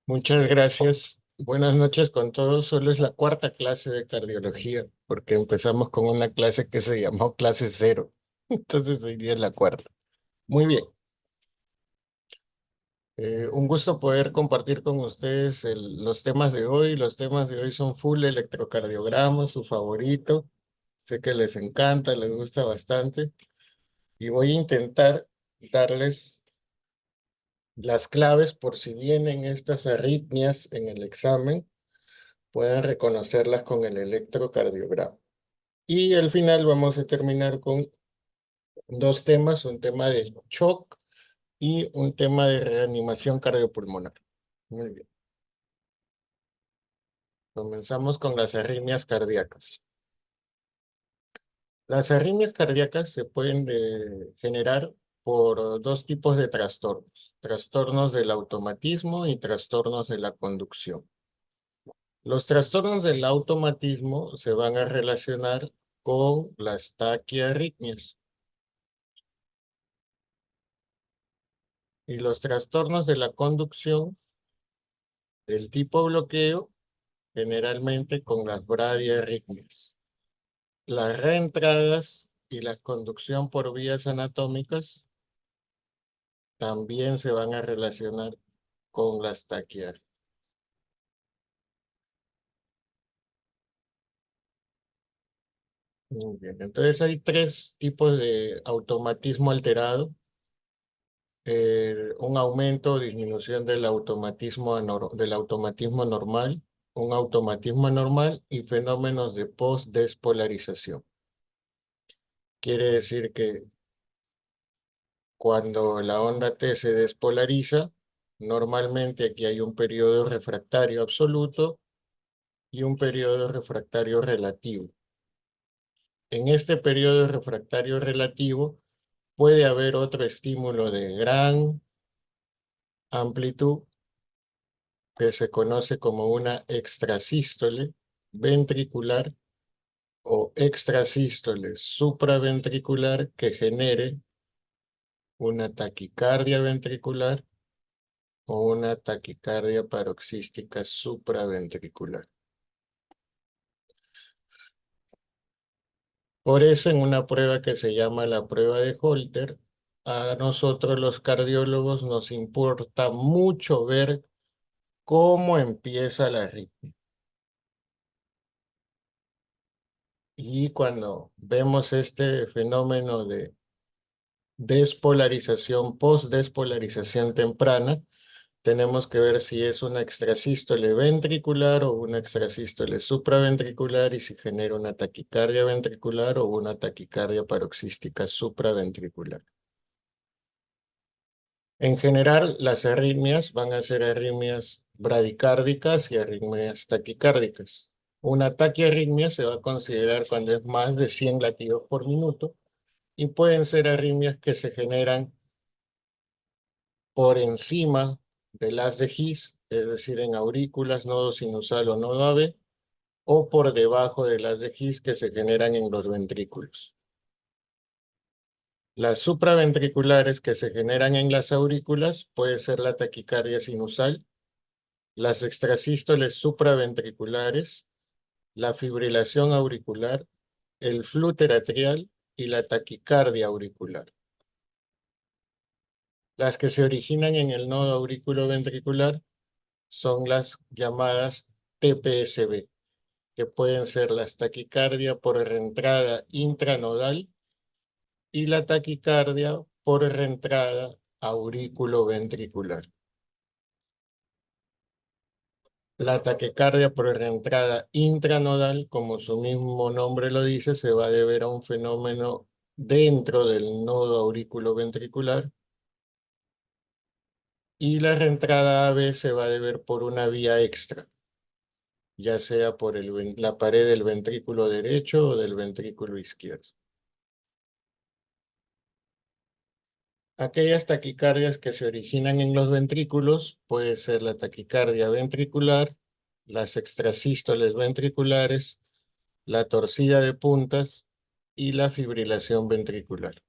Muchas gracias. Buenas noches con todos. Solo es la cuarta clase de cardiología, porque empezamos con una clase que se llamó clase cero. Entonces hoy día es la cuarta. Muy bien. Un gusto poder compartir con ustedes los temas de hoy. Los temas de hoy son full electrocardiograma, su favorito. Sé que les encanta, les gusta bastante. Y voy a intentar darles las claves por si vienen estas arritmias en el examen puedan reconocerlas con el electrocardiograma. Y al final vamos a terminar con dos temas, un tema de shock y un tema de reanimación cardiopulmonar. Muy bien. Comenzamos con las arritmias cardíacas. Las arritmias cardíacas se pueden generar por dos tipos de trastornos, trastornos del automatismo y trastornos de la conducción. Los trastornos del automatismo se van a relacionar con las taquiarritmias. Y los trastornos de la conducción del tipo bloqueo, generalmente con las bradiarritmias. Las reentradas y la conducción por vías anatómicas también se van a relacionar con las taquiarritmias. Muy bien, entonces hay tres tipos de automatismo alterado. Un aumento o disminución del automatismo normal, un automatismo anormal y fenómenos de postdespolarización. Quiere decir que cuando la onda T se despolariza, normalmente aquí hay un periodo refractario absoluto y un periodo refractario relativo. En este periodo refractario relativo puede haber otro estímulo de gran amplitud que se conoce como una extrasístole ventricular o extrasístole supraventricular que genere una taquicardia ventricular o una taquicardia paroxística supraventricular. Por eso en una prueba que se llama la prueba de Holter, a nosotros los cardiólogos nos importa mucho ver cómo empieza la arritmia. Y cuando vemos este fenómeno de despolarización, postdespolarización temprana, tenemos que ver si es una extrasístole ventricular o una extrasístole supraventricular y si genera una taquicardia ventricular o una taquicardia paroxística supraventricular. En general, las arritmias van a ser arritmias bradicárdicas y arritmias taquicárdicas. Una taquiarritmia se va a considerar cuando es más de 100 latidos por minuto y pueden ser arritmias que se generan por encima del haz de His, es decir, en aurículas, nodo sinusal o nodo AV, o por debajo del haz de His que se generan en los ventrículos. Las supraventriculares que se generan en las aurículas puede ser la taquicardia sinusal, las extrasístoles supraventriculares, la fibrilación auricular, el flúter atrial y la taquicardia auricular. Las que se originan en el nodo auriculoventricular son las llamadas TPSB, que pueden ser las taquicardia por reentrada intranodal y la taquicardia por reentrada auriculoventricular. La taquicardia por reentrada intranodal, como su mismo nombre lo dice, se va a deber a un fenómeno dentro del nodo auriculoventricular y la reentrada AV se va a deber por una vía extra, ya sea por la pared del ventrículo derecho o del ventrículo izquierdo. Aquellas taquicardias que se originan en los ventrículos puede ser la taquicardia ventricular, las extrasístoles ventriculares, la torcida de puntas y la fibrilación ventricular.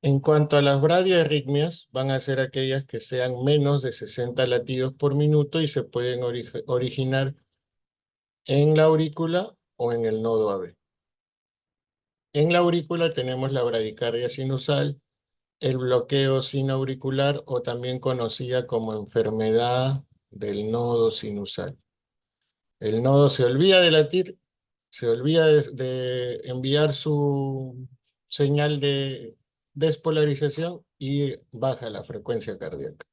En cuanto a las bradiarritmias, van a ser aquellas que sean menos de 60 latidos por minuto y se pueden originar en la aurícula o en el nodo AB. En la aurícula tenemos la bradicardia sinusal, el bloqueo sinauricular o también conocida como enfermedad del nodo sinusal. El nodo se olvida de latir, se olvida de enviar su señal de despolarización y baja la frecuencia cardíaca.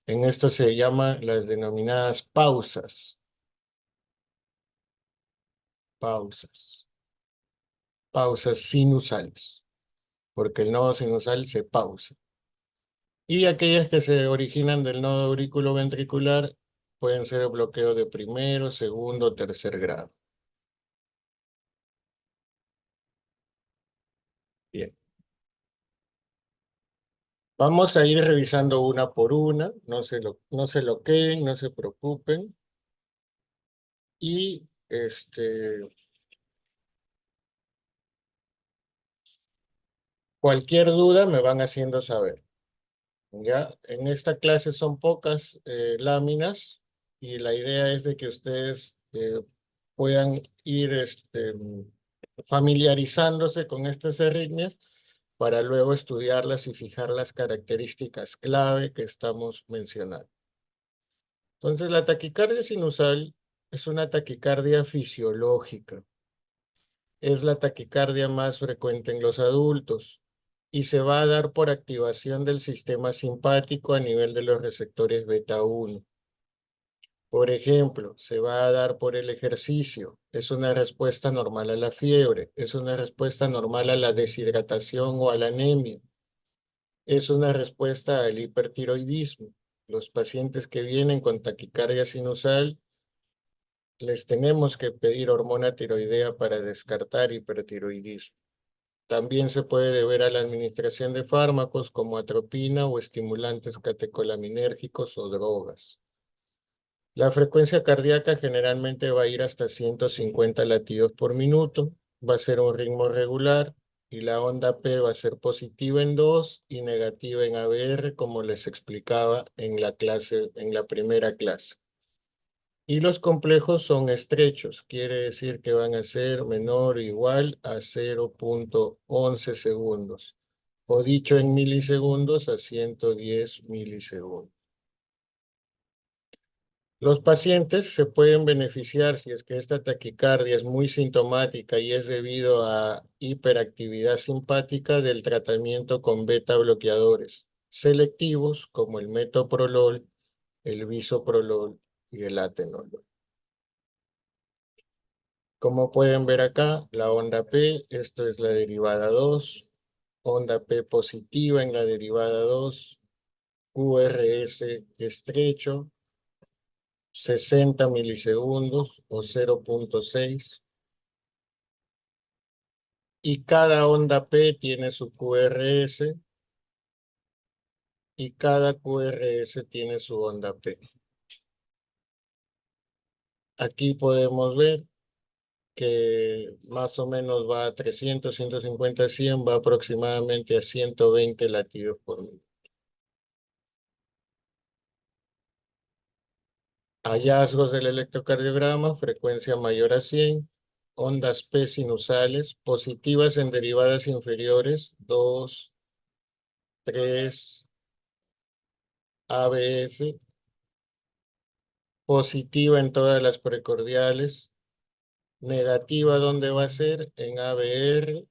En esto se llaman las denominadas pausas. Pausas. Pausas sinusales, porque el nodo sinusal se pausa. Y aquellas que se originan del nodo auriculoventricular pueden ser el bloqueo de primero, segundo, tercer grado. Bien. Vamos a ir revisando una por una, no se loqueen, no se preocupen. Y cualquier duda me van haciendo saber. ¿Ya? En esta clase son pocas láminas y la idea es de que ustedes puedan ir familiarizándose con estas arritmias para luego estudiarlas y fijar las características clave que estamos mencionando. Entonces, la taquicardia sinusal es una taquicardia fisiológica. Es la taquicardia más frecuente en los adultos y se va a dar por activación del sistema simpático a nivel de los receptores beta 1. Por ejemplo, se va a dar por el ejercicio. Es una respuesta normal a la fiebre. Es una respuesta normal a la deshidratación o a la anemia. Es una respuesta al hipertiroidismo. Los pacientes que vienen con taquicardia sinusal les tenemos que pedir hormona tiroidea para descartar hipertiroidismo. También se puede deber a la administración de fármacos como atropina o estimulantes catecolaminérgicos o drogas. La frecuencia cardíaca generalmente va a ir hasta 150 latidos por minuto, va a ser un ritmo regular y la onda P va a ser positiva en 2 y negativa en ABR, como les explicaba en la clase, en la primera clase. Y los complejos son estrechos, quiere decir que van a ser menor o igual a 0.11 segundos, o dicho en milisegundos a 110 milisegundos. Los pacientes se pueden beneficiar si es que esta taquicardia es muy sintomática y es debido a hiperactividad simpática del tratamiento con beta bloqueadores selectivos como el metoprolol, el bisoprolol y el atenolol. Como pueden ver acá, la onda P, esto es la derivada 2, onda P positiva en la derivada 2, QRS estrecho, 60 milisegundos o 0.6, y cada onda P tiene su QRS y cada QRS tiene su onda P. Aquí podemos ver que más o menos va a 300, 150, 100, va aproximadamente a 120 latidos por minuto. Hallazgos del electrocardiograma, frecuencia mayor a 100, ondas P sinusales, positivas en derivadas inferiores, 2, 3, ABF, positiva en todas las precordiales, negativa donde va a ser en ABR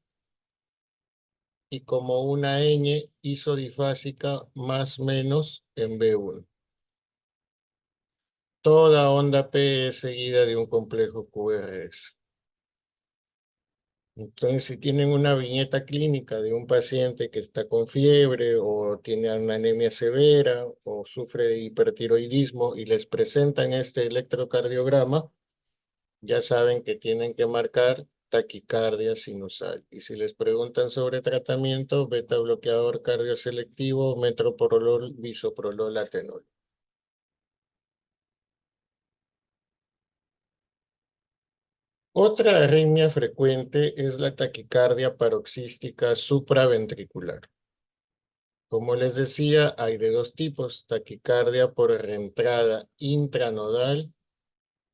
y como una ñ isodifásica más menos en B1. Toda onda P es seguida de un complejo QRS. Entonces, si tienen una viñeta clínica de un paciente que está con fiebre o tiene una anemia severa o sufre de hipertiroidismo y les presentan este electrocardiograma, ya saben que tienen que marcar taquicardia sinusal. Y si les preguntan sobre tratamiento, beta bloqueador cardioselectivo, metoprolol, bisoprolol, atenol. Otra arritmia frecuente es la taquicardia paroxística supraventricular. Como les decía, hay de dos tipos, taquicardia por reentrada intranodal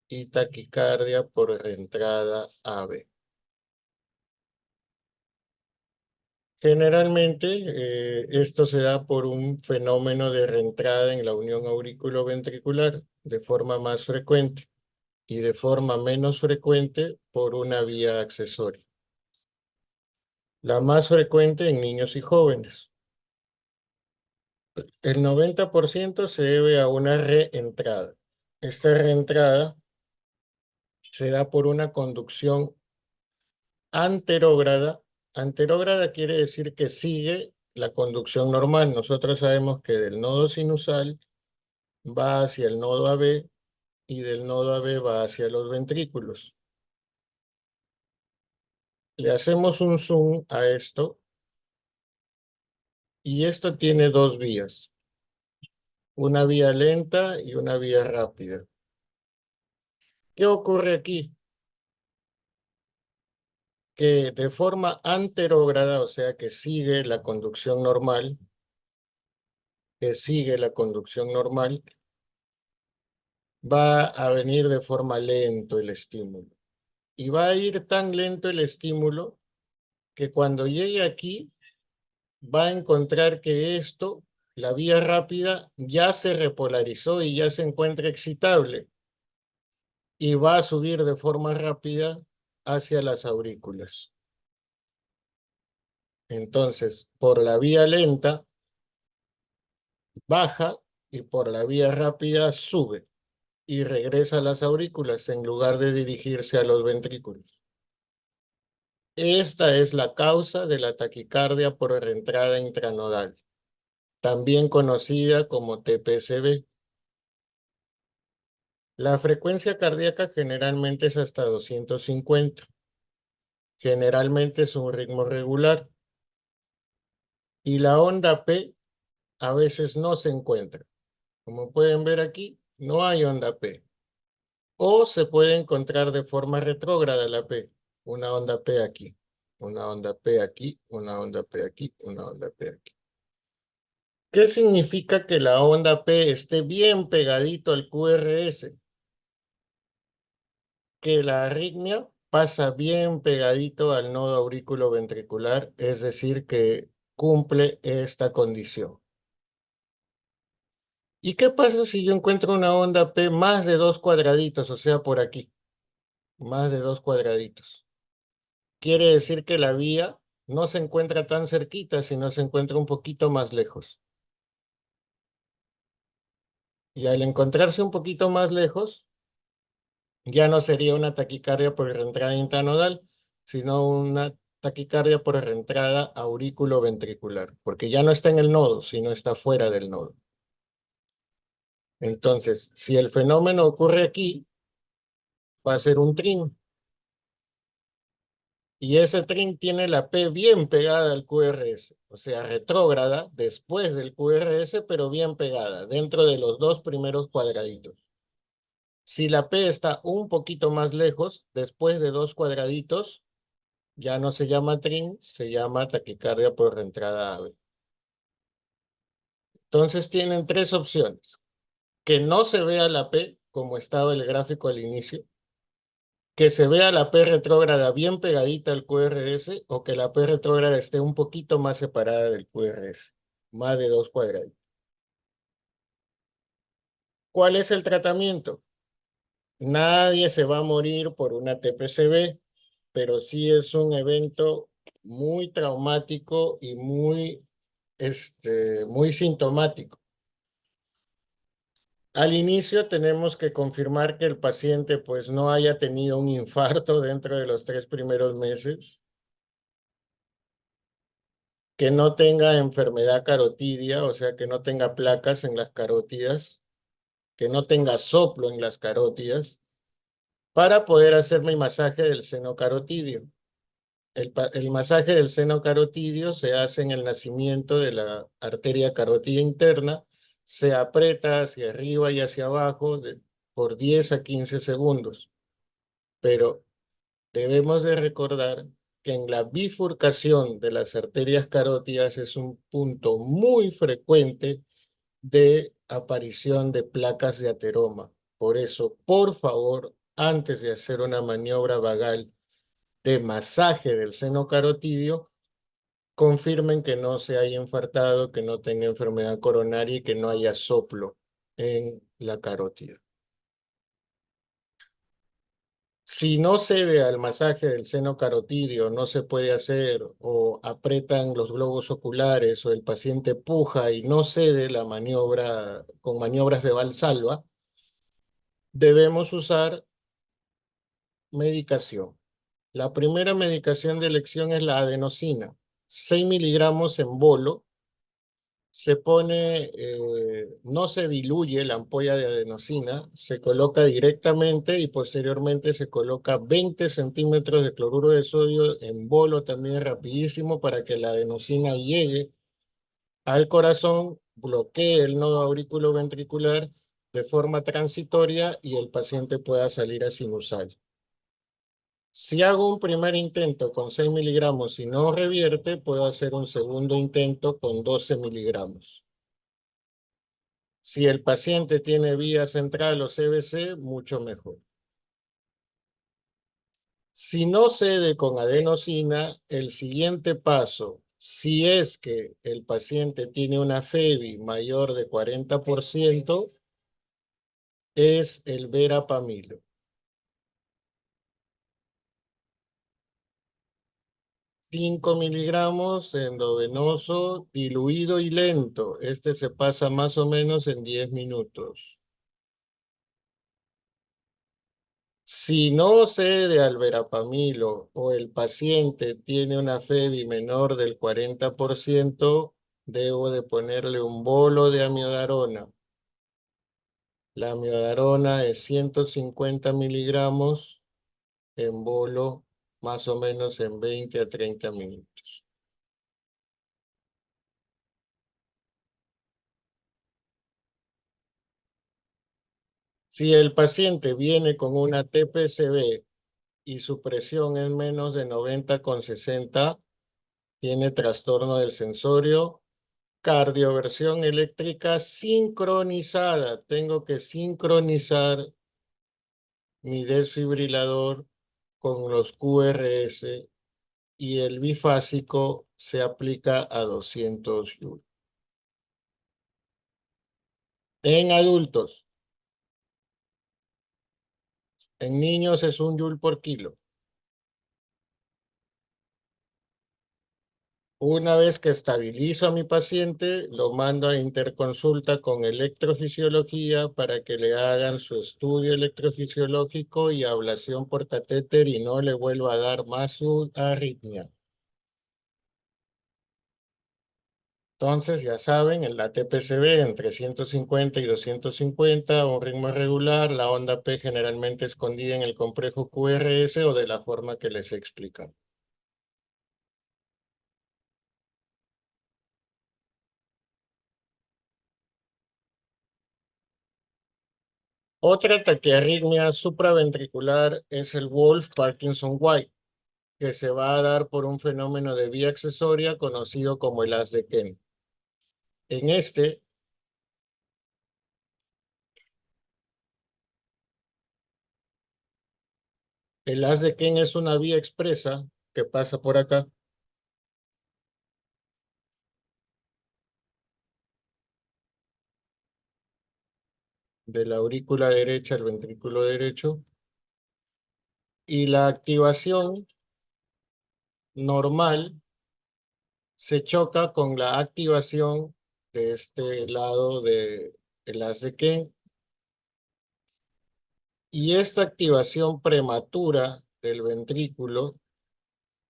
y taquicardia por reentrada AV. Generalmente, esto se da por un fenómeno de reentrada en la unión auriculoventricular de forma más frecuente y de forma menos frecuente por una vía accesoria. La más frecuente en niños y jóvenes. El 90% se debe a una reentrada. Esta reentrada se da por una conducción anterógrada. Anterógrada quiere decir que sigue la conducción normal. Nosotros sabemos que del nodo sinusal va hacia el nodo AB y del nodo AB va hacia los ventrículos. Le hacemos un zoom a esto y esto tiene dos vías, una vía lenta y una vía rápida. ¿Qué ocurre aquí? Que de forma anterógrada, o sea que sigue la conducción normal, va a venir de forma lento el estímulo. Y va a ir tan lento el estímulo que cuando llegue aquí va a encontrar que esto, la vía rápida, ya se repolarizó y ya se encuentra excitable y va a subir de forma rápida hacia las aurículas. Entonces, por la vía lenta baja y por la vía rápida sube y regresa a las aurículas en lugar de dirigirse a los ventrículos. Esta es la causa de la taquicardia por reentrada intranodal, también conocida como TPCB. La frecuencia cardíaca generalmente es hasta 250. Generalmente es un ritmo regular. Y la onda P a veces no se encuentra. Como pueden ver aquí, no hay onda P. O se puede encontrar de forma retrógrada la P. Una onda P aquí, una onda P aquí, una onda P aquí, una onda P aquí. ¿Qué significa que la onda P esté bien pegadito al QRS? Que la arritmia pasa bien pegadito al nodo auriculoventricular, es decir, que cumple esta condición. ¿Y qué pasa si yo encuentro una onda P más de 2 cuadraditos, o sea, por aquí, más de 2 cuadraditos? Quiere decir que la vía no se encuentra tan cerquita, sino se encuentra un poquito más lejos. Y al encontrarse un poquito más lejos, ya no sería una taquicardia por reentrada intranodal, sino una taquicardia por reentrada auriculoventricular, porque ya no está en el nodo, sino está fuera del nodo. Entonces, si el fenómeno ocurre aquí, va a ser un trin. Y ese trin tiene la P bien pegada al QRS, o sea, retrógrada después del QRS, pero bien pegada, dentro de los dos primeros cuadraditos. Si la P está un poquito más lejos, después de 2 cuadraditos, ya no se llama trin, se llama taquicardia por reentrada AV. Entonces tienen tres opciones. Que no se vea la P, como estaba el gráfico al inicio, que se vea la P retrógrada bien pegadita al QRS o que la P retrógrada esté un poquito más separada del QRS, más de 2 cuadraditos. ¿Cuál es el tratamiento? Nadie se va a morir por una TPCB, pero sí es un evento muy traumático y muy sintomático. Al inicio tenemos que confirmar que el paciente pues no haya tenido un infarto dentro de los 3 primeros meses, que no tenga enfermedad carotidia, o sea, que no tenga placas en las carótidas, que no tenga soplo en las carótidas, para poder hacer mi masaje del seno carotidio. El masaje del seno carotidio se hace en el nacimiento de la arteria carótida interna, se aprieta hacia arriba y hacia abajo por 10 a 15 segundos. Pero debemos de recordar que en la bifurcación de las arterias carótidas es un punto muy frecuente de aparición de placas de ateroma. Por eso, por favor, antes de hacer una maniobra vagal de masaje del seno carotidio, confirmen que no se haya infartado, que no tenga enfermedad coronaria y que no haya soplo en la carótida. Si no cede al masaje del seno carotidio, no se puede hacer, o apretan los globos oculares, o el paciente puja y no cede la maniobra con maniobras de Valsalva, debemos usar medicación. La primera medicación de elección es la adenosina, 6 miligramos en bolo. Se pone, no se diluye la ampolla de adenosina, se coloca directamente y posteriormente se coloca 20 centímetros de cloruro de sodio en bolo también rapidísimo para que la adenosina llegue al corazón, bloquee el nodo auriculoventricular de forma transitoria y el paciente pueda salir a sinusal. Si hago un primer intento con 6 miligramos y no revierte, puedo hacer un segundo intento con 12 miligramos. Si el paciente tiene vía central o CVC, mucho mejor. Si no cede con adenosina, el siguiente paso, si es que el paciente tiene una FEBI mayor de 40%, es el verapamilo. 5 miligramos endovenoso, diluido y lento. Este se pasa más o menos en 10 minutos. Si no cede al verapamilo o el paciente tiene una FEBI menor del 40%, debo de ponerle un bolo de amiodarona. La amiodarona es 150 miligramos en bolo, más o menos en 20 a 30 minutos. Si el paciente viene con una TPCB y su presión es menos de 90,60, tiene trastorno del sensorio, cardioversión eléctrica sincronizada. Tengo que sincronizar mi desfibrilador con los QRS y el bifásico se aplica a 200 joules. En adultos, en niños es 1 joule por kilo. Una vez que estabilizo a mi paciente, lo mando a interconsulta con electrofisiología para que le hagan su estudio electrofisiológico y ablación por catéter y no le vuelva a dar más su arritmia. Entonces, ya saben, en la TPCB entre 150 y 250, un ritmo irregular, la onda P generalmente escondida en el complejo QRS o de la forma que les he explicado. Otra taquiarritmia supraventricular es el Wolff-Parkinson-White, que se va a dar por un fenómeno de vía accesoria conocido como el haz de Kent. En este, el haz de Kent es una vía expresa que pasa por acá, de la aurícula derecha al ventrículo derecho, y la activación normal se choca con la activación de este lado del haz de Kent, y esta activación prematura del ventrículo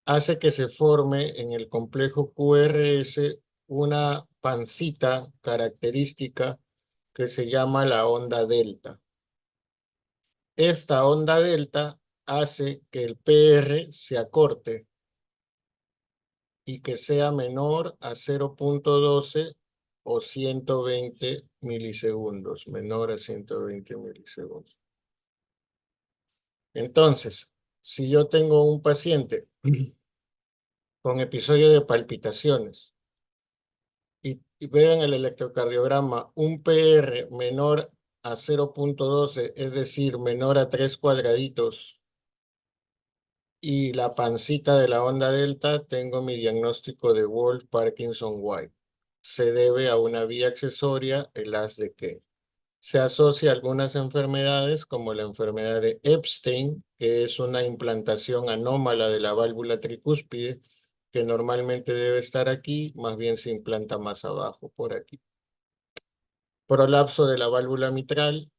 hace que se forme en el complejo QRS una pancita característica que se llama la onda delta. Esta onda delta hace que el PR se acorte y que sea menor a 0,12 o 120 milisegundos, menor a 120 milisegundos. Entonces, si yo tengo un paciente con episodio de palpitaciones. Y veo en el electrocardiograma un PR menor a 0,12, es decir, menor a 3 cuadraditos, y la pancita de la onda delta, tengo mi diagnóstico de Wolff-Parkinson-White. Se debe a una vía accesoria, el haz de Kay. Se asocia a algunas enfermedades como la enfermedad de Epstein, que es una implantación anómala de la válvula tricúspide, que normalmente debe estar aquí, más bien se implanta más abajo, por aquí. Prolapso de la válvula mitral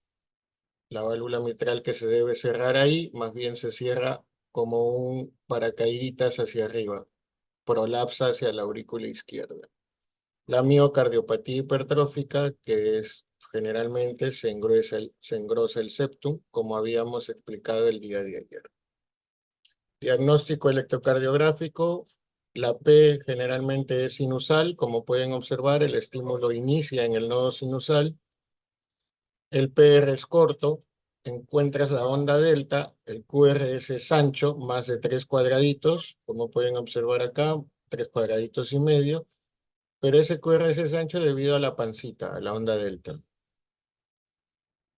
que se debe cerrar ahí, más bien se cierra como un paracaídas hacia arriba, prolapsa hacia la aurícula izquierda. La miocardiopatía hipertrófica, que es generalmente se engrosa el septum, como habíamos explicado el día de ayer. Diagnóstico electrocardiográfico. La P generalmente es sinusal, como pueden observar, el estímulo inicia en el nodo sinusal. El PR es corto, encuentras la onda delta, el QRS es ancho, más de 3 cuadraditos, como pueden observar acá, 3 cuadraditos y medio, pero ese QRS es ancho debido a la pancita, a la onda delta.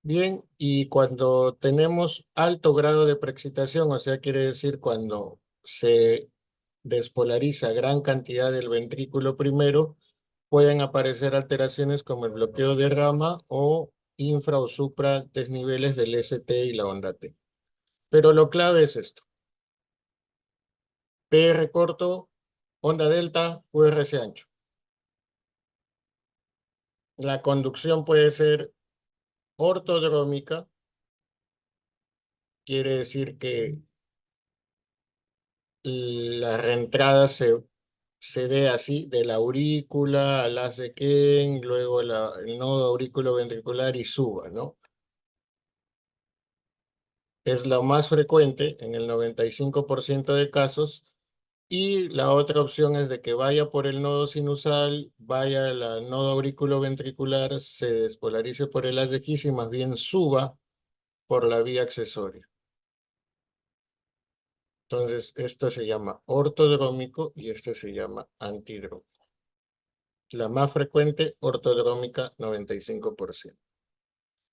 Bien, y cuando tenemos alto grado de preexcitación, o sea, quiere decir cuando se despolariza gran cantidad del ventrículo primero, pueden aparecer alteraciones como el bloqueo de rama o infra o supra desniveles del ST y la onda T. Pero lo clave es esto. PR corto, onda delta, QRS ancho. La conducción puede ser ortodrómica, quiere decir que la reentrada se dé así, de la aurícula al haz de Kane, luego el nodo auriculoventricular y suba, ¿no? Es lo más frecuente en el 95% de casos, y la otra opción es de que vaya por el nodo sinusal, vaya al nodo auriculoventricular, se despolarice por el haz de Kiss y más bien suba por la vía accesoria. Entonces, esto se llama ortodrómico y este se llama antidrómico. La más frecuente, ortodrómica, 95%.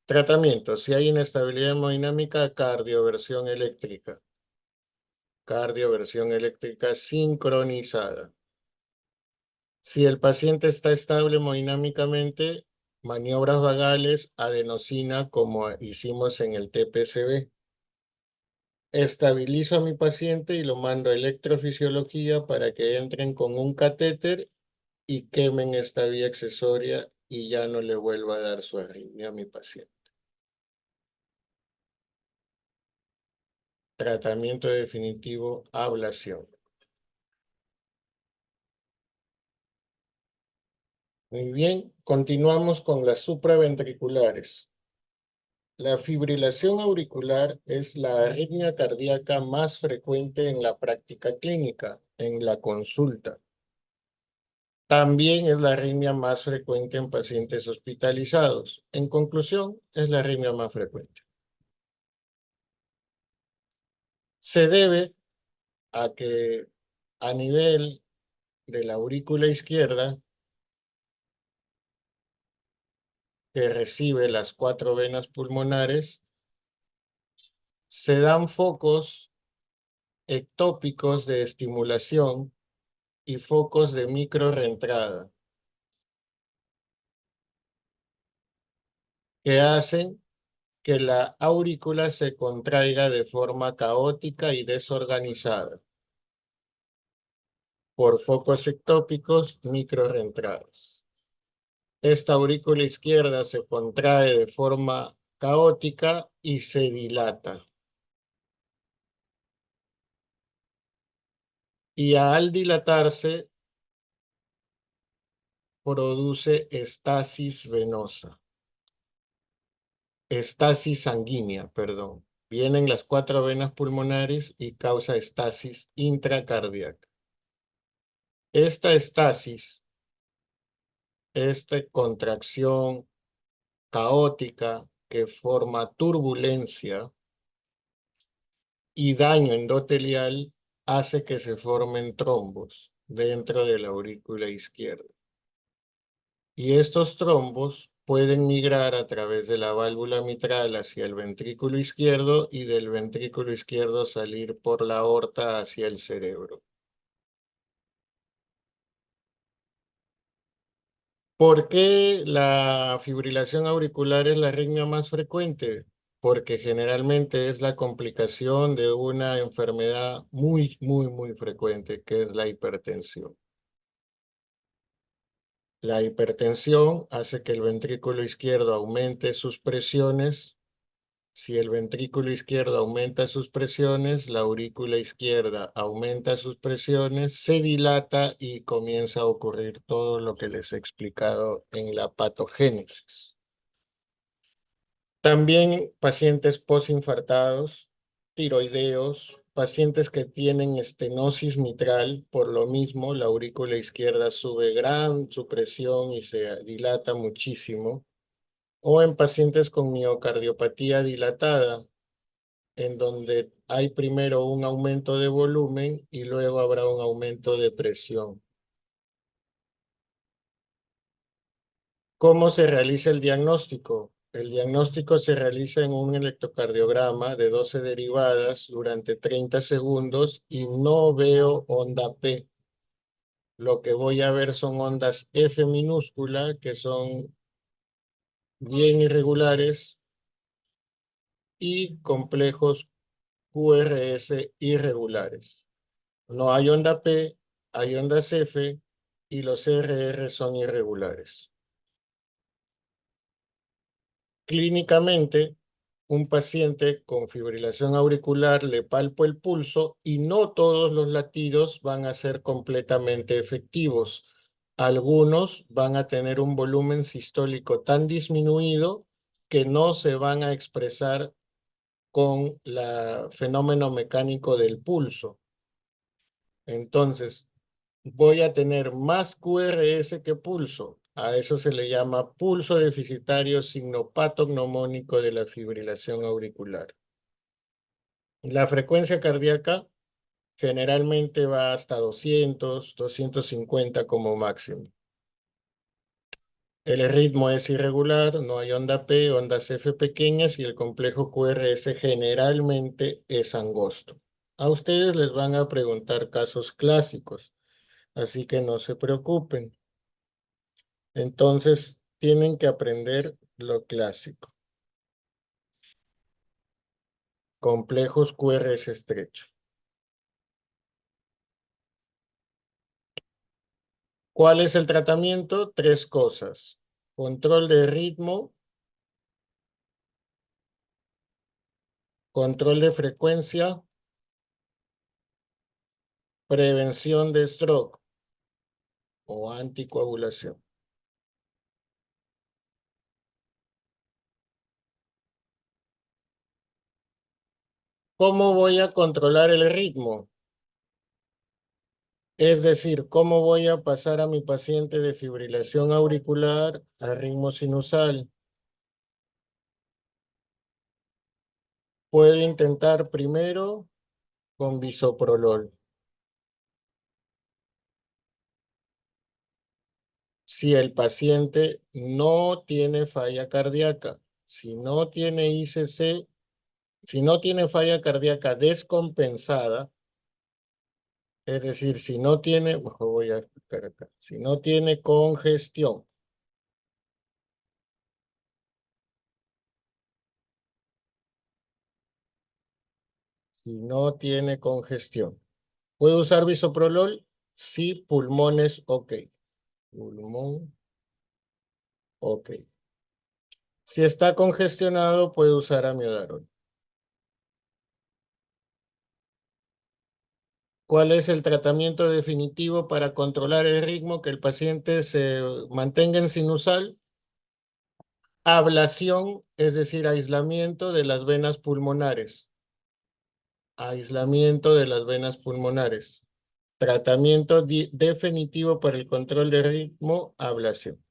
Tratamiento: si hay inestabilidad hemodinámica, cardioversión eléctrica. Cardioversión eléctrica sincronizada. Si el paciente está estable hemodinámicamente, maniobras vagales, adenosina, como hicimos en el TPCB. Estabilizo a mi paciente y lo mando a electrofisiología para que entren con un catéter y quemen esta vía accesoria y ya no le vuelva a dar su arritmia a mi paciente. Tratamiento definitivo, ablación. Muy bien, continuamos con las supraventriculares. La fibrilación auricular es la arritmia cardíaca más frecuente en la práctica clínica, en la consulta. También es la arritmia más frecuente en pacientes hospitalizados. En conclusión, es la arritmia más frecuente. Se debe a que a nivel de la aurícula izquierda, que recibe las 4 venas pulmonares, se dan focos ectópicos de estimulación y focos de microreentrada que hacen que la aurícula se contraiga de forma caótica y desorganizada por focos ectópicos microreentradas. Esta aurícula izquierda se contrae de forma caótica y se dilata. Y al dilatarse, produce estasis venosa. Estasis sanguínea, perdón. Vienen las 4 venas pulmonares y causa estasis intracardíaca. Esta estasis, esta contracción caótica que forma turbulencia y daño endotelial, hace que se formen trombos dentro de la aurícula izquierda. Y estos trombos pueden migrar a través de la válvula mitral hacia el ventrículo izquierdo y del ventrículo izquierdo salir por la aorta hacia el cerebro. ¿Por qué la fibrilación auricular es la arritmia más frecuente? Porque generalmente es la complicación de una enfermedad muy frecuente, que es la hipertensión. La hipertensión hace que el ventrículo izquierdo aumente sus presiones. Si el ventrículo izquierdo aumenta sus presiones, la aurícula izquierda aumenta sus presiones, se dilata y comienza a ocurrir todo lo que les he explicado en la patogénesis. También pacientes postinfartados, tiroideos, pacientes que tienen estenosis mitral, por lo mismo la aurícula izquierda sube gran su presión y se dilata muchísimo, o en pacientes con miocardiopatía dilatada, en donde hay primero un aumento de volumen y luego habrá un aumento de presión. ¿Cómo se realiza el diagnóstico? El diagnóstico se realiza en un electrocardiograma de 12 derivadas durante 30 segundos y no veo onda P. Lo que voy a ver son ondas F minúscula, que son bien irregulares, y complejos QRS irregulares. No hay onda P, hay ondas F y los RR son irregulares. Clínicamente, un paciente con fibrilación auricular le palpo el pulso y no todos los latidos van a ser completamente efectivos. Algunos van a tener un volumen sistólico tan disminuido que no se van a expresar con el fenómeno mecánico del pulso. Entonces, voy a tener más QRS que pulso. A eso se le llama pulso deficitario signopatognomónico de la fibrilación auricular. La frecuencia cardíaca generalmente va hasta 200, 250 como máximo. El ritmo es irregular, no hay onda P, ondas F pequeñas y el complejo QRS generalmente es angosto. A ustedes les van a preguntar casos clásicos, así que no se preocupen. Entonces, tienen que aprender lo clásico. Complejos QRS estrecho. ¿Cuál es el tratamiento? Tres cosas. Control de ritmo, control de frecuencia, prevención de stroke o anticoagulación. ¿Cómo voy a controlar el ritmo? Es decir, ¿cómo voy a pasar a mi paciente de fibrilación auricular a ritmo sinusal? Puede intentar primero con bisoprolol. Si el paciente no tiene falla cardíaca, si no tiene ICC, si no tiene falla cardíaca descompensada, es decir, si no tiene, mejor voy a explicar acá, si no tiene congestión, si no tiene congestión. ¿Puede usar bisoprolol? Sí, pulmones, ok. Pulmón, ok. Si está congestionado, puede usar amiodarol. ¿Cuál es el tratamiento definitivo para controlar el ritmo, que el paciente se mantenga en sinusal? Ablación, es decir, aislamiento de las venas pulmonares. Aislamiento de las venas pulmonares. Tratamiento definitivo para el control de ritmo, ablación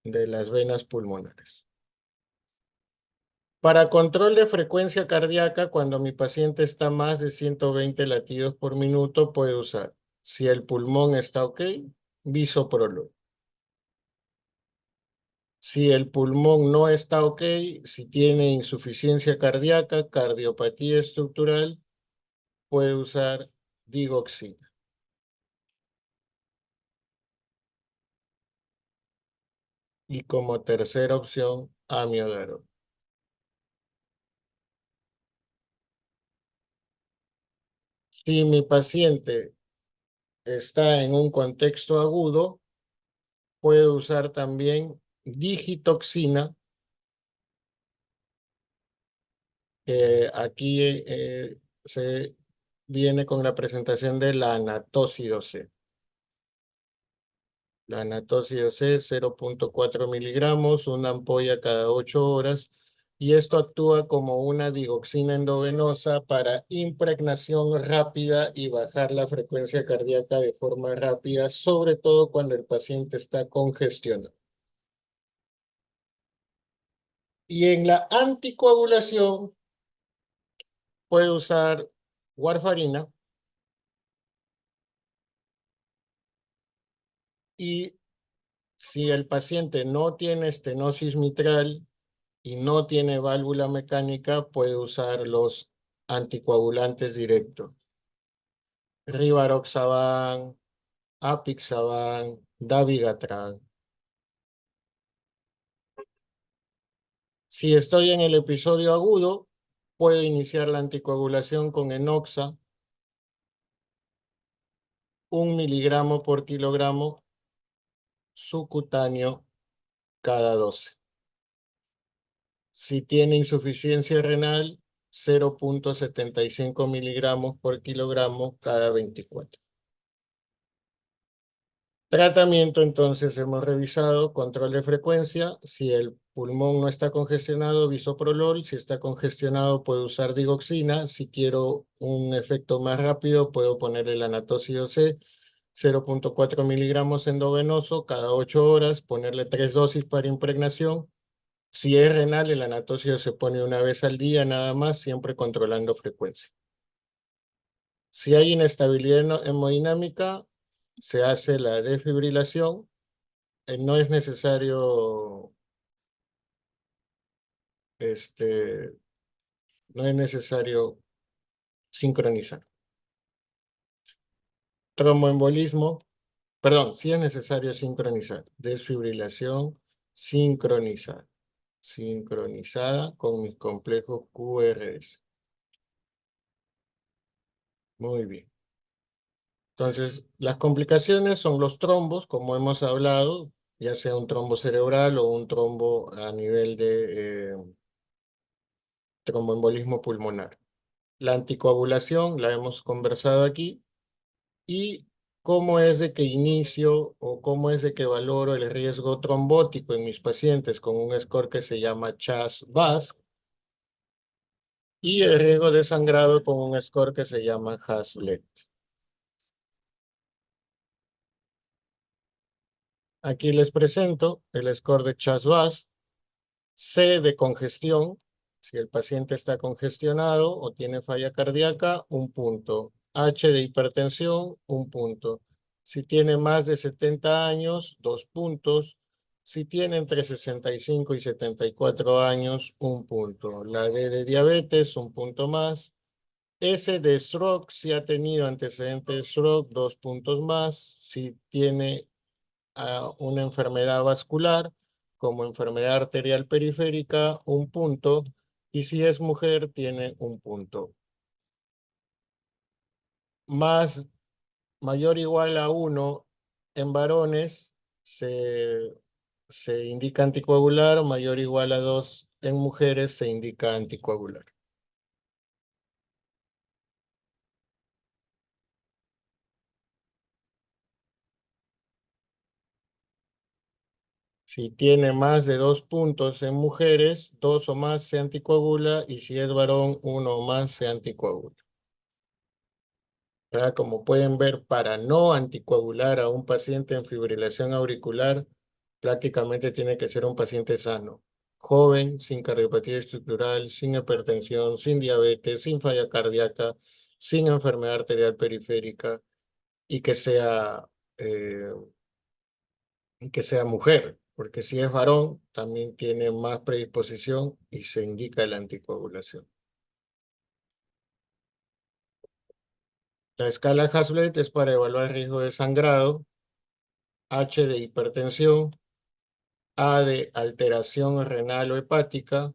de las venas pulmonares. Para control de frecuencia cardíaca, cuando mi paciente está más de 120 latidos por minuto, puede usar, si el pulmón está ok, bisoprolol. Si el pulmón no está ok, si tiene insuficiencia cardíaca, cardiopatía estructural, puede usar digoxina. Y como tercera opción, amiodarona. Si mi paciente está en un contexto agudo, puede usar también digitoxina, que aquí se viene con la presentación de la anatócido C. La anatócido C, 0,4 miligramos, una ampolla cada 8 horas. Y esto actúa como una digoxina endovenosa para impregnación rápida y bajar la frecuencia cardíaca de forma rápida, sobre todo cuando el paciente está congestionado. Y en la anticoagulación puede usar warfarina y si el paciente no tiene estenosis mitral y no tiene válvula mecánica, puede usar los anticoagulantes directos. Rivaroxaban, apixaban, dabigatran. Si estoy en el episodio agudo, puedo iniciar la anticoagulación con enoxa, 1 miligramo por kilogramo subcutáneo cada 12. Si tiene insuficiencia renal, 0,75 miligramos por kilogramo cada 24. Tratamiento, entonces, hemos revisado control de frecuencia. Si el pulmón no está congestionado, bisoprolol. Si está congestionado, puedo usar digoxina. Si quiero un efecto más rápido, puedo poner el anatócido C, 0,4 miligramos endovenoso cada 8 horas, ponerle 3 dosis para impregnación. Si es renal, el anatócido se pone una vez al día nada más, siempre controlando frecuencia. Si hay inestabilidad hemodinámica, se hace la desfibrilación. No es necesario, este, no es necesario sincronizar. Tromboembolismo, perdón, sí es necesario sincronizar. Desfibrilación, sincronizar. Sincronizada con mis complejos QRS. Muy bien. Entonces, las complicaciones son los trombos, como hemos hablado, ya sea un trombo cerebral o un trombo a nivel de tromboembolismo pulmonar. La anticoagulación la hemos conversado aquí y cómo es de que inicio o cómo es de que valoro el riesgo trombótico en mis pacientes con un score que se llama CHAS-VASc y el riesgo de sangrado con un score que se llama Haslet. Aquí les presento el score de CHAS-VASc. C de congestión, si el paciente está congestionado o tiene falla cardíaca, 1 punto. H de hipertensión, 1 punto. Si tiene más de 70 años, 2 puntos. Si tiene entre 65 y 74 años, 1 punto. La D de diabetes, 1 punto más. S de stroke, si ha tenido antecedentes de stroke, 2 puntos más. Si tiene una enfermedad vascular, como enfermedad arterial periférica, 1 punto, y si es mujer, tiene 1 punto. Mayor o igual a 1 en varones, se indica anticoagular, mayor o igual a 2 en mujeres, se indica anticoagular. Si tiene más de 2 puntos en mujeres, 2 o más se anticoagula, y si es varón, 1 o más se anticoagula. ¿Verdad? Como pueden ver, para no anticoagular a un paciente en fibrilación auricular, prácticamente tiene que ser un paciente sano, joven, sin cardiopatía estructural, sin hipertensión, sin diabetes, sin falla cardíaca, sin enfermedad arterial periférica y eh, que sea mujer, porque si es varón, también tiene más predisposición y se indica la anticoagulación. La escala Haslet es para evaluar el riesgo de sangrado, H de hipertensión, A de alteración renal o hepática,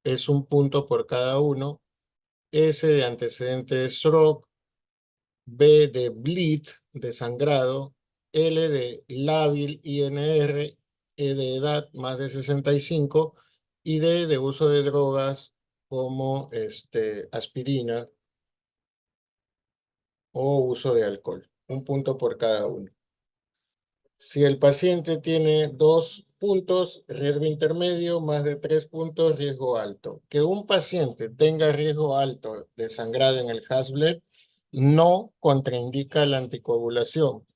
es un punto por cada uno, S de antecedente de stroke, B de bleed, de sangrado, L de lábil INR, E de edad más de 65 y D de uso de drogas como aspirina o uso de alcohol. Un punto por cada uno. Si el paciente tiene 2 puntos, riesgo intermedio, más de 3 puntos, riesgo alto. Que un paciente tenga riesgo alto de sangrado en el Hasbled no contraindica la anticoagulación.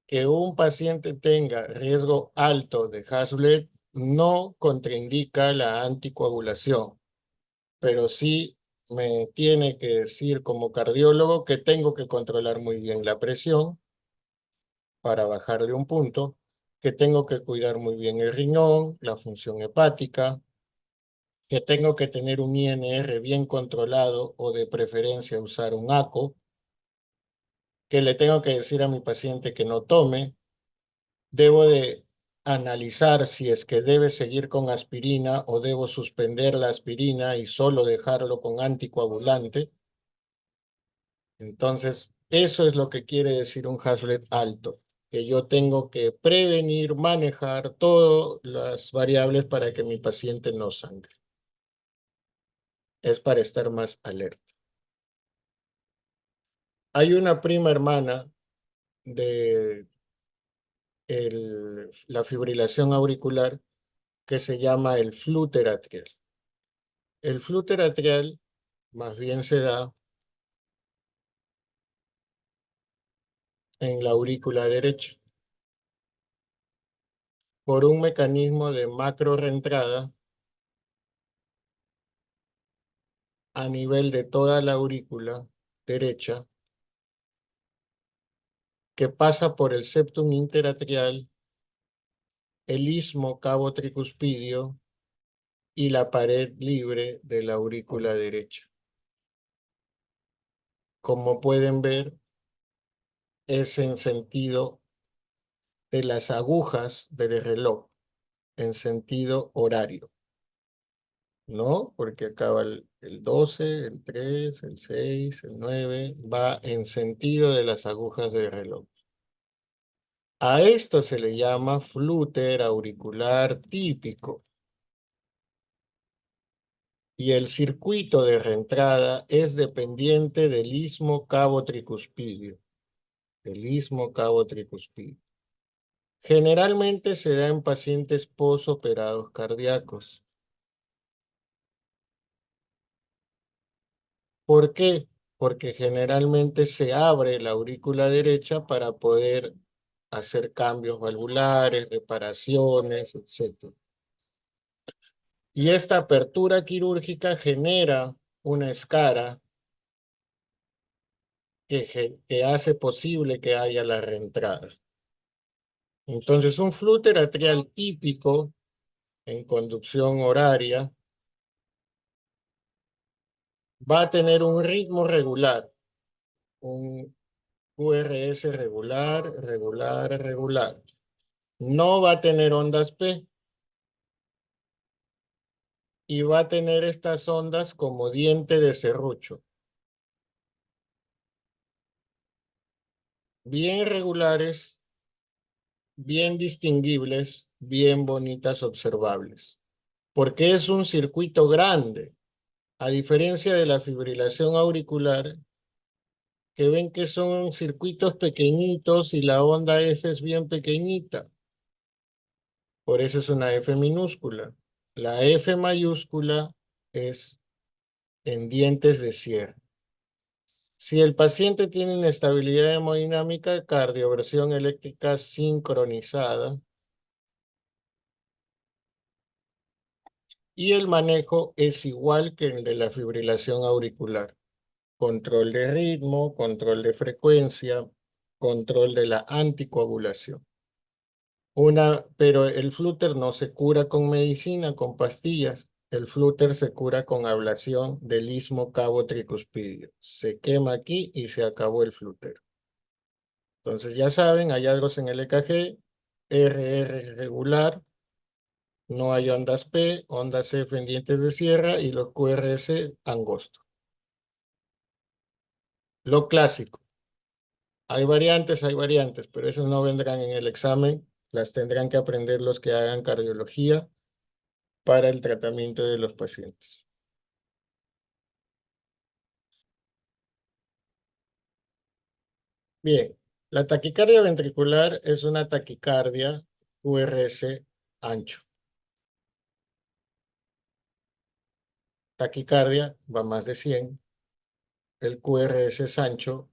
Que un paciente tenga riesgo alto de Hasbled no contraindica la anticoagulación, pero sí me tiene que decir como cardiólogo que tengo que controlar muy bien la presión para bajarle un punto, que tengo que cuidar muy bien el riñón, la función hepática, que tengo que tener un INR bien controlado o de preferencia usar un ACO, que le tengo que decir a mi paciente que no tome, debo de analizar si es que debe seguir con aspirina o debo suspender la aspirina y solo dejarlo con anticoagulante. Entonces, eso es lo que quiere decir un Haslet alto, que yo tengo que prevenir, manejar todas las variables para que mi paciente no sangre. Es para estar más alerta. Hay una prima hermana de la fibrilación auricular que se llama el flúter atrial. El flúter atrial más bien se da en la aurícula derecha por un mecanismo de macro reentrada a nivel de toda la aurícula derecha que pasa por el septum interatrial, el istmo cabo tricuspidio y la pared libre de la aurícula derecha. Como pueden ver, es en sentido de las agujas del reloj, en sentido horario, ¿no? Porque acaba el 12, el 3, el 6, el 9, va en sentido de las agujas del reloj. A esto se le llama flúter auricular típico. Y el circuito de reentrada es dependiente del istmo cabo tricuspidio. El istmo cabo tricuspidio. Generalmente se da en pacientes posoperados cardíacos. ¿Por qué? Porque generalmente se abre la aurícula derecha para poder hacer cambios valvulares, reparaciones, etc. Y esta apertura quirúrgica genera una escara que hace posible que haya la reentrada. Entonces, un flúter atrial típico en conducción horaria va a tener un ritmo regular, un QRS regular, regular, regular. No va a tener ondas P y va a tener estas ondas como diente de serrucho. Bien regulares, bien distinguibles, bien bonitas, observables. Porque es un circuito grande. A diferencia de la fibrilación auricular, que ven que son circuitos pequeñitos y la onda F es bien pequeñita. Por eso es una F minúscula. La F mayúscula es en dientes de cierre. Si el paciente tiene inestabilidad hemodinámica, cardioversión eléctrica sincronizada, Y el manejo es igual que el de la fibrilación auricular. Control de ritmo, control de frecuencia, control de la anticoagulación. Pero el flúter no se cura con medicina, con pastillas. El flúter se cura con ablación del istmo cabo tricuspidio. Se quema aquí y se acabó el flúter. Entonces ya saben, hallazgos en el EKG, RR regular, no hay ondas P, ondas F en dientes de sierra y los QRS angosto. Lo clásico. Hay variantes, pero esas no vendrán en el examen. Las tendrán que aprender los que hagan cardiología para el tratamiento de los pacientes. Bien, la taquicardia ventricular es una taquicardia QRS ancho. Taquicardia va más de 100. El QRS es ancho,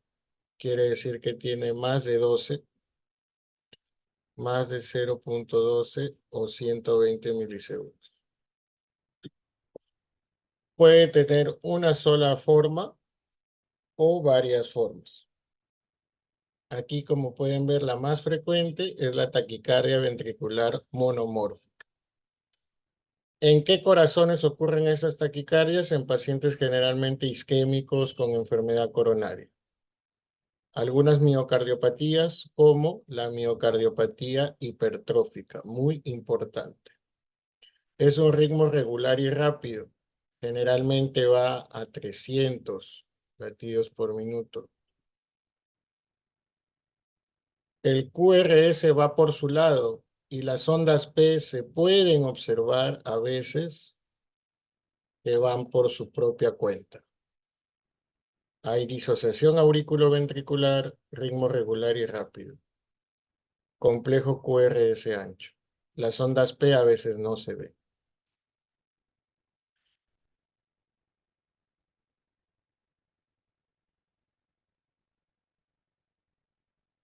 quiere decir que tiene más de 12, más de 0,12 o 120 milisegundos. Puede tener una sola forma o varias formas. Aquí, como pueden ver, la más frecuente es la taquicardia ventricular monomórfica. ¿En qué corazones ocurren esas taquicardias? En pacientes generalmente isquémicos con enfermedad coronaria. Algunas miocardiopatías, como la miocardiopatía hipertrófica, muy importante. Es un ritmo regular y rápido. Generalmente va a 300 latidos por minuto. El QRS va por su lado y las ondas P se pueden observar a veces que van por su propia cuenta. Hay disociación auriculoventricular, ritmo regular y rápido. Complejo QRS ancho. Las ondas P a veces no se ven.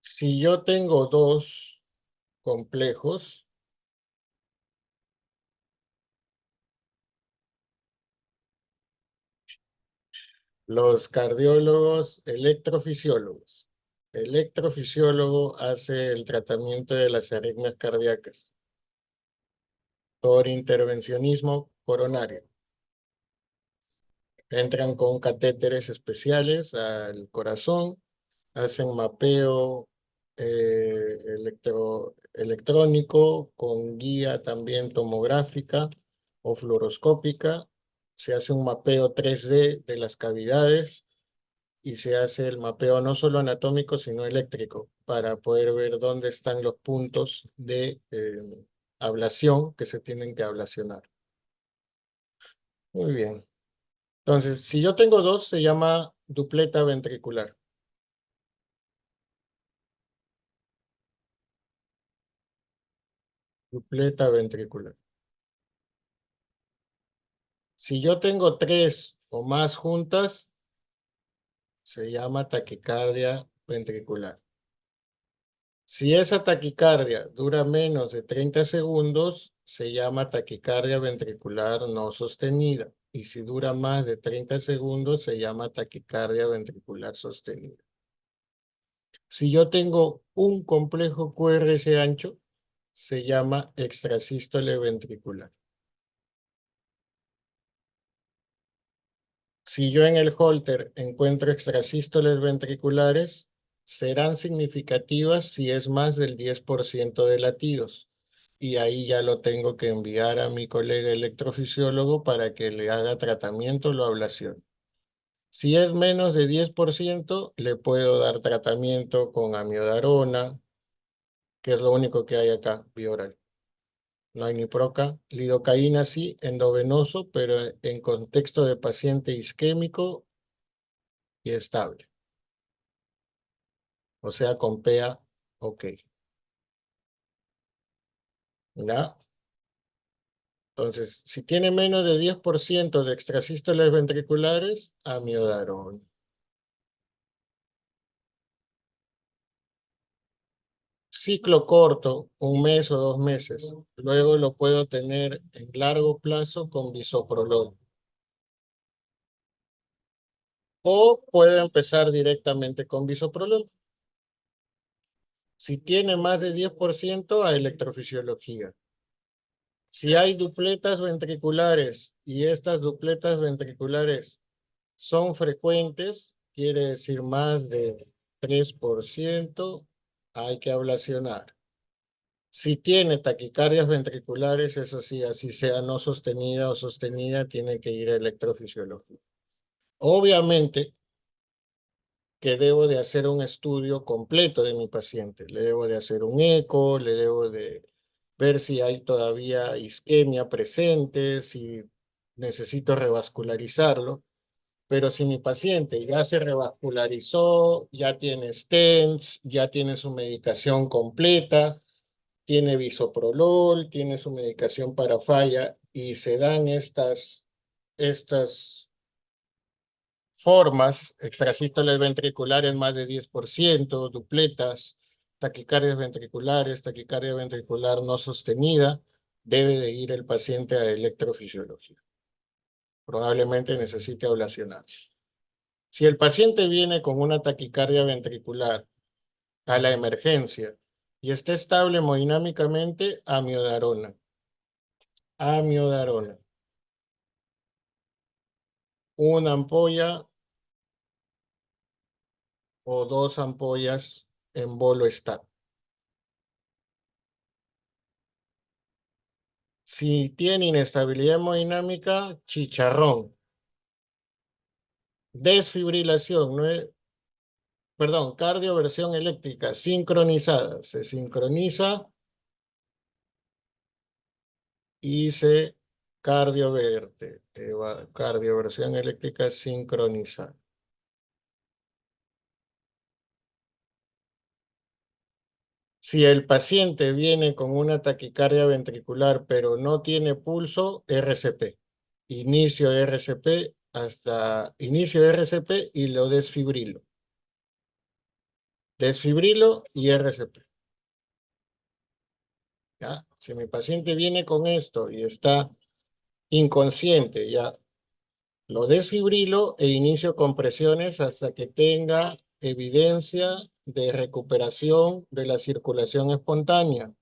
Si yo tengo dos complejos, los cardiólogos electrofisiólogos. Electrofisiólogo hace el tratamiento de las arritmias cardíacas por intervencionismo coronario. Entran con catéteres especiales al corazón, hacen mapeo electrónico con guía también tomográfica o fluoroscópica. Se hace un mapeo 3D de las cavidades y se hace el mapeo no solo anatómico, sino eléctrico, para poder ver dónde están los puntos de ablación que se tienen que ablacionar. Muy bien. Entonces, si yo tengo dos, se llama dupleta ventricular. Dupleta ventricular. Si yo tengo tres o más juntas, se llama taquicardia ventricular. Si esa taquicardia dura menos de 30 segundos, se llama taquicardia ventricular no sostenida. Y si dura más de 30 segundos, se llama taquicardia ventricular sostenida. Si yo tengo un complejo QRS ancho, se llama extrasístole ventricular. Si yo en el Holter encuentro extrasístoles ventriculares, serán significativas si es más del 10% de latidos. Y ahí ya lo tengo que enviar a mi colega electrofisiólogo para que le haga tratamiento o ablación. Si es menos de 10%, le puedo dar tratamiento con amiodarona, que es lo único que hay acá, bioral. No hay ni proca, lidocaína sí, endovenoso, pero en contexto de paciente isquémico y estable. O sea, con PEA, ok. ¿Ya? Entonces, si tiene menos de 10% de extrasístoles ventriculares, amiodarona. ciclo corto, 1 mes o 2 meses. Luego lo puedo tener en largo plazo con bisoprolol. O puedo empezar directamente con bisoprolol. Si tiene más de 10% a electrofisiología. Si hay dupletas ventriculares y estas dupletas ventriculares son frecuentes, quiere decir más de 3%, hay que ablacionar. Si tiene taquicardias ventriculares, eso sí, así sea no sostenida o sostenida, tiene que ir a electrofisiología. Obviamente que debo de hacer un estudio completo de mi paciente. Le debo de hacer un eco, le debo de ver si hay todavía isquemia presente, si necesito revascularizarlo. Pero si mi paciente ya se revascularizó, ya tiene stents, ya tiene su medicación completa, tiene bisoprolol, tiene su medicación para falla y se dan estas formas, extrasístoles ventriculares más de 10%, dupletas, taquicardia ventricular no sostenida, debe de ir el paciente a electrofisiología. Probablemente necesite ablacionarse. Si el paciente viene con una taquicardia ventricular a la emergencia y está estable hemodinámicamente, amiodarona. Amiodarona. Una ampolla o 2 ampollas en bolo está. Si tiene inestabilidad hemodinámica, chicharrón. Desfibrilación, perdón, cardioversión eléctrica sincronizada. Se sincroniza y se cardioverte. Cardioversión eléctrica sincronizada. Si el paciente viene con una taquicardia ventricular pero no tiene pulso, RCP. Inicio RCP hasta inicio RCP y lo desfibrilo. Desfibrilo y RCP. ¿Ya? Si mi paciente viene con esto y está inconsciente, ya lo desfibrilo e inicio compresiones hasta que tenga evidencia de recuperación de la circulación espontánea.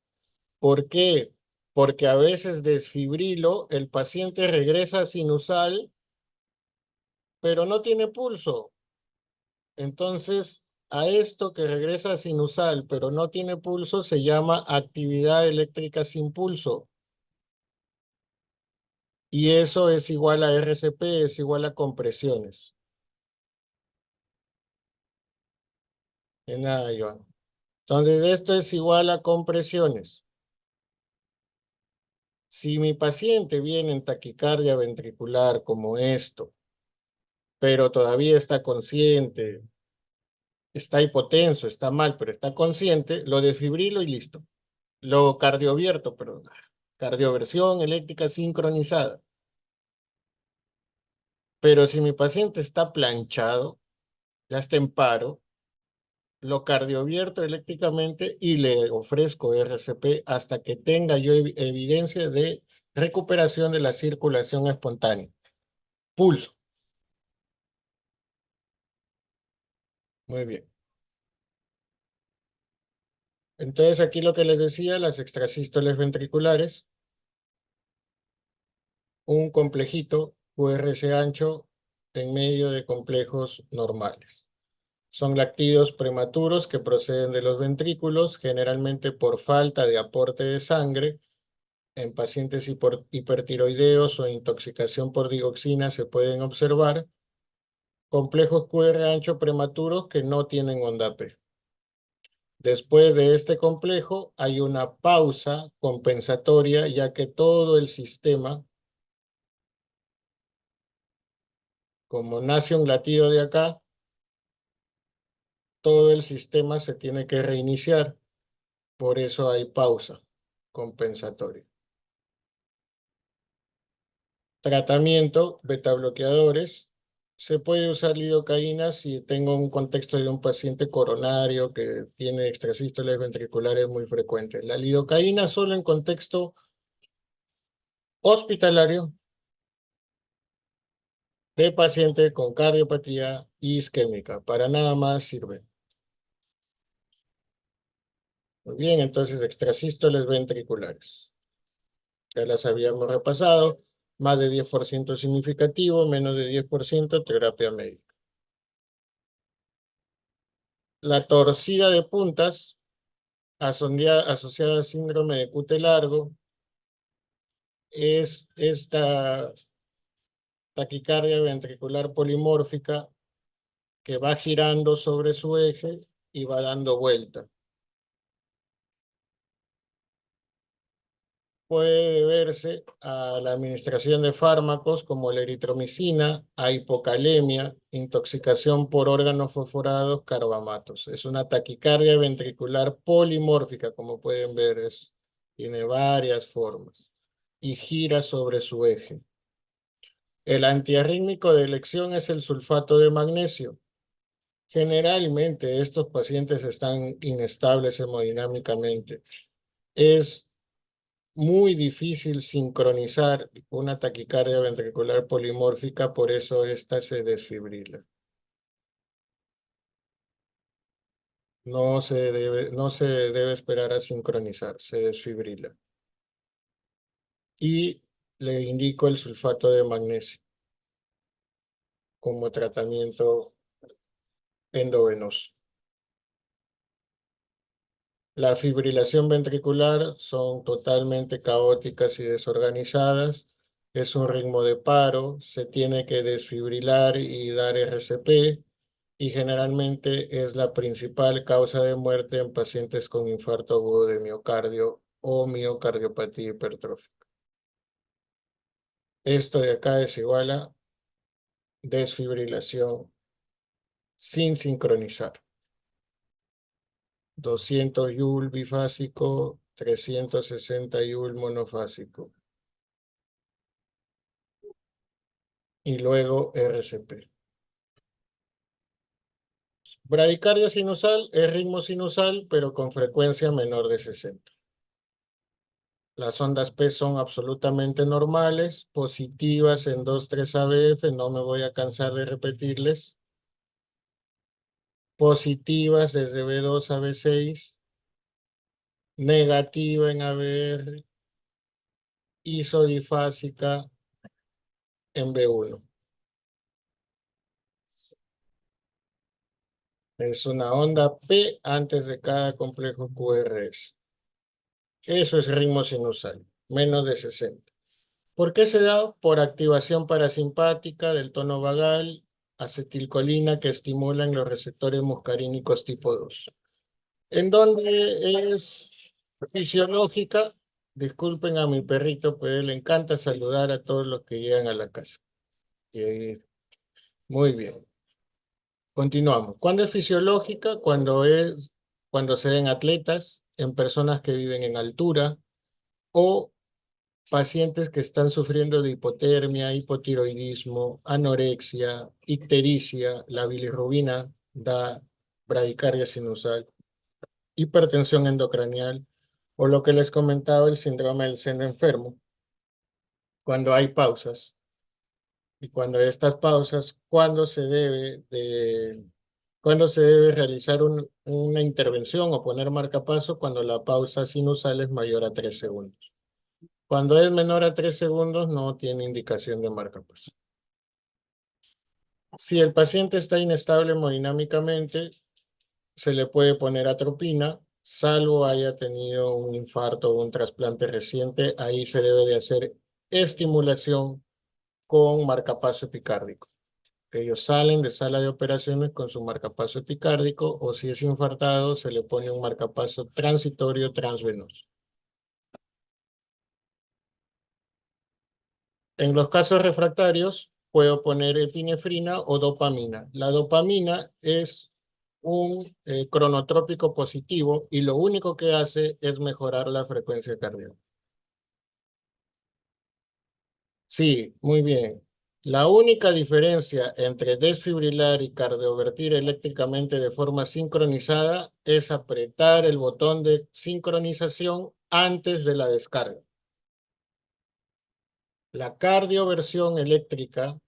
¿Por qué? Porque a veces desfibrilo, el paciente regresa sinusal, pero no tiene pulso. Entonces, a esto que regresa sinusal, pero no tiene pulso, se llama actividad eléctrica sin pulso. Y eso es igual a RCP, es igual a compresiones. De nada, Joan. Entonces, esto es igual a compresiones. Si mi paciente viene en taquicardia ventricular como esto, pero todavía está consciente, está hipotenso, está mal, pero está consciente, lo desfibrilo y listo. Lo cardiovierto, perdón. Cardioversión eléctrica sincronizada. Pero si mi paciente está planchado, ya está en paro, lo cardiovierto eléctricamente y le ofrezco RCP hasta que tenga yo evidencia de recuperación de la circulación espontánea. Pulso. Muy bien. Entonces aquí lo que les decía, las extrasístoles ventriculares, un complejito QRS ancho en medio de complejos normales. Son lactidos prematuros que proceden de los ventrículos, generalmente por falta de aporte de sangre. En pacientes hipertiroideos o intoxicación por digoxina se pueden observar complejos QR ancho prematuros que no tienen onda P. Después de este complejo hay una pausa compensatoria, ya que todo el sistema, como nace un latido de acá, todo el sistema se tiene que reiniciar. Por eso hay pausa compensatoria. Tratamiento, beta bloqueadores, Se puede usar lidocaína si tengo un contexto de un paciente coronario que tiene extrasístoles ventriculares muy frecuentes. La lidocaína solo en contexto hospitalario de paciente con cardiopatía isquémica. Para nada más sirve. Muy bien, entonces extrasístoles ventriculares. Ya las habíamos repasado. Más de 10% significativo, menos de 10% terapia médica. La torcida de puntas asociada al síndrome de Cute largo es esta taquicardia ventricular polimórfica que va girando sobre su eje y va dando vuelta. Puede deberse a la administración de fármacos como la eritromicina, a hipocalemia, intoxicación por órganos fosforados, carbamatos. Es una taquicardia ventricular polimórfica, como pueden ver, tiene varias formas y gira sobre su eje. El antiarrítmico de elección es el sulfato de magnesio. Generalmente estos pacientes están inestables hemodinámicamente. Es muy difícil sincronizar una taquicardia ventricular polimórfica, por eso esta se desfibrila. No se debe esperar a sincronizar, se desfibrila. Y le indico el sulfato de magnesio como tratamiento endovenoso. La fibrilación ventricular son totalmente caóticas y desorganizadas. Es un ritmo de paro, se tiene que desfibrilar y dar RCP y generalmente es la principal causa de muerte en pacientes con infarto agudo de miocardio o miocardiopatía hipertrófica. Esto de acá es igual a desfibrilación sin sincronizar. 200 Joule bifásico, 360 Joule monofásico. Y luego RCP. Bradicardia sinusal es ritmo sinusal, pero con frecuencia menor de 60. Las ondas P son absolutamente normales, positivas en 2,3 ABF, no me voy a cansar de repetirles. Positivas desde B2 a B6, negativa en ABR, isodifásica en B1. Es una onda P antes de cada complejo QRS. Eso es ritmo sinusal, menos de 60. ¿Por qué se da? Por activación parasimpática del tono vagal, acetilcolina que estimulan los receptores muscarínicos tipo 2. ¿En dónde es fisiológica? Disculpen a mi perrito, pero le encanta saludar a todos los que llegan a la casa. Muy bien. Continuamos. ¿Cuándo es fisiológica? Cuando se den atletas, en personas que viven en altura o pacientes que están sufriendo de hipotermia, hipotiroidismo, anorexia, ictericia, la bilirrubina da bradicardia sinusal, hipertensión endocranial o lo que les comentaba, el síndrome del seno enfermo, cuando hay pausas. Y cuando estas pausas, cuándo se debe realizar una intervención o poner marcapaso cuando la pausa sinusal es mayor a 3 segundos. Cuando es menor a 3 segundos, no tiene indicación de marcapaso. Si el paciente está inestable hemodinámicamente, se le puede poner atropina, salvo haya tenido un infarto o un trasplante reciente. Ahí se debe de hacer estimulación con marcapaso epicárdico. Ellos salen de sala de operaciones con su marcapaso epicárdico o si es infartado, se le pone un marcapaso transitorio transvenoso. En los casos refractarios, puedo poner epinefrina o dopamina. La dopamina es un cronotrópico positivo y lo único que hace es mejorar la frecuencia cardíaca. Sí, muy bien. La única diferencia entre desfibrilar y cardiovertir eléctricamente de forma sincronizada es apretar el botón de sincronización antes de la descarga. La cardioversión eléctrica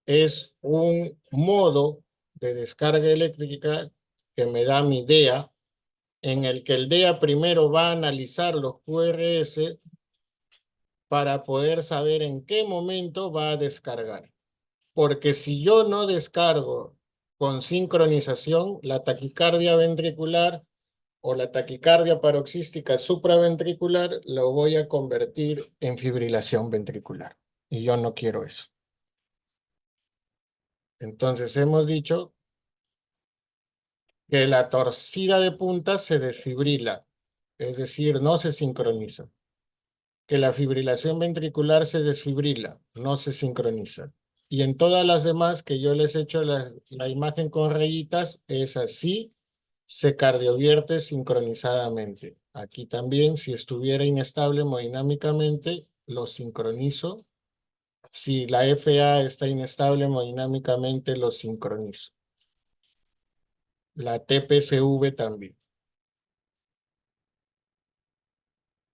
es un modo de descarga eléctrica que me da mi DEA, en el que el DEA primero va a analizar los QRS para poder saber en qué momento va a descargar. Porque si yo no descargo con sincronización, la taquicardia ventricular o la taquicardia paroxística supraventricular lo voy a convertir en fibrilación ventricular. Y yo no quiero eso. Entonces hemos dicho que la torcida de punta se desfibrila, es decir, no se sincroniza. Que la fibrilación ventricular se desfibrila, no se sincroniza. Y en todas las demás que yo les he hecho la imagen con rayitas, es así, se cardiovierte sincronizadamente. Aquí también, si estuviera inestable hemodinámicamente, lo sincronizo. Si la FA está inestable hemodinámicamente, lo sincronizo. La TPCV también.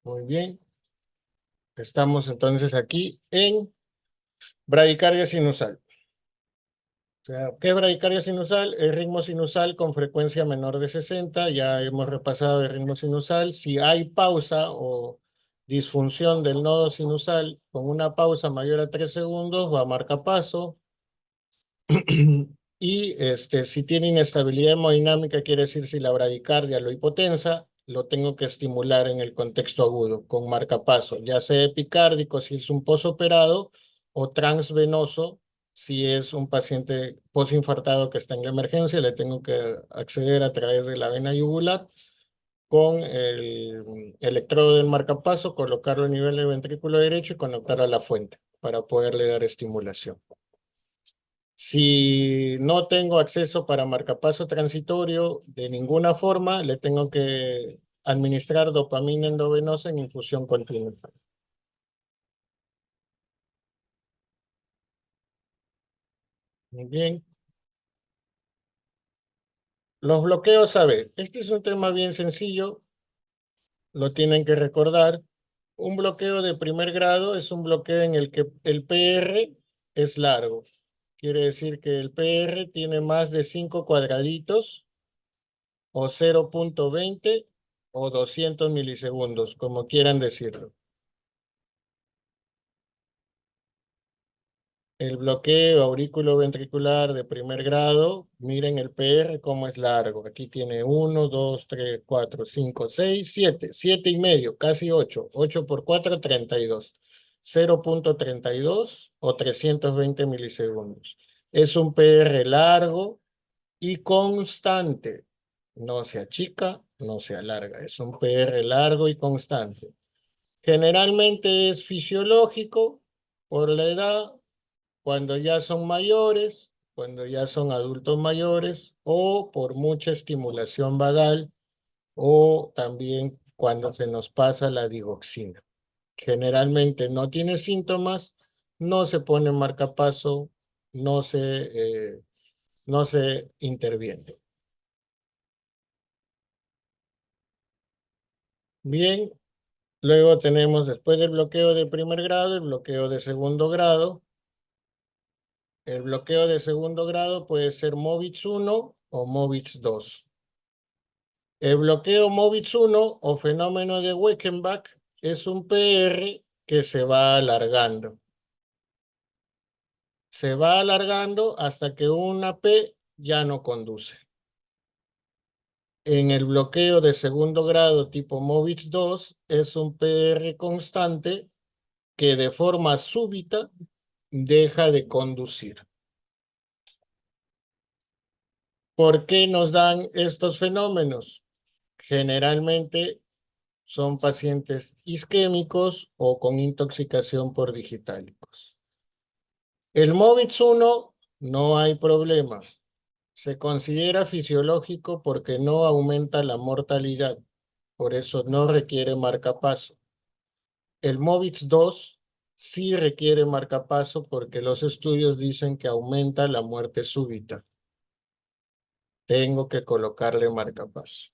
Muy bien. Estamos entonces aquí en bradicardia sinusal. O sea, ¿qué es bradicardia sinusal? El ritmo sinusal con frecuencia menor de 60. Ya hemos repasado el ritmo sinusal. Si hay pausa o disfunción del nodo sinusal con una pausa mayor a 3 segundos, va a marcapaso. Y si tiene inestabilidad hemodinámica, quiere decir si la bradicardia lo hipotensa, lo tengo que estimular en el contexto agudo con marcapaso, ya sea epicárdico si es un posoperado o transvenoso si es un paciente posinfartado que está en la emergencia, le tengo que acceder a través de la vena yugular con el electrodo del marcapaso, colocarlo a nivel del ventrículo derecho y conectar a la fuente para poderle dar estimulación. Si no tengo acceso para marcapaso transitorio de ninguna forma, le tengo que administrar dopamina endovenosa en infusión continua. Muy bien. Los bloqueos, a ver, este es un tema bien sencillo, lo tienen que recordar. Un bloqueo de primer grado es un bloqueo en el que el PR es largo. Quiere decir que el PR tiene más de 5 cuadraditos o 0,20 o 200 milisegundos, como quieran decirlo. El bloqueo auriculoventricular de primer grado, miren el PR cómo es largo. Aquí tiene 1, 2, 3, 4, 5, 6, 7. 7 y medio, casi 8. 8 por 4, 32. 0,32 o 320 milisegundos. Es un PR largo y constante. No se achica, no se alarga. Es un PR largo y constante. Generalmente es fisiológico por la edad, cuando ya son mayores, cuando ya son adultos mayores, o por mucha estimulación vagal, o también cuando se nos pasa la digoxina. Generalmente no tiene síntomas, no se pone marcapaso, no se interviene. Bien, luego tenemos después del bloqueo de primer grado, el bloqueo de segundo grado. El bloqueo de segundo grado puede ser MOVIX 1 o MOVIX 2. El bloqueo MOVIX 1 o fenómeno de Weckenbach es un PR que se va alargando. Se va alargando hasta que una P ya no conduce. En el bloqueo de segundo grado tipo MOVIX 2 es un PR constante que de forma súbita deja de conducir. ¿Por qué nos dan estos fenómenos? Generalmente son pacientes isquémicos o con intoxicación por digitálicos. El MOVIX 1 no hay problema. Se considera fisiológico porque no aumenta la mortalidad. Por eso no requiere marcapaso. El MOVIX 2 Sí requiere marcapaso porque los estudios dicen que aumenta la muerte súbita. Tengo que colocarle marcapaso.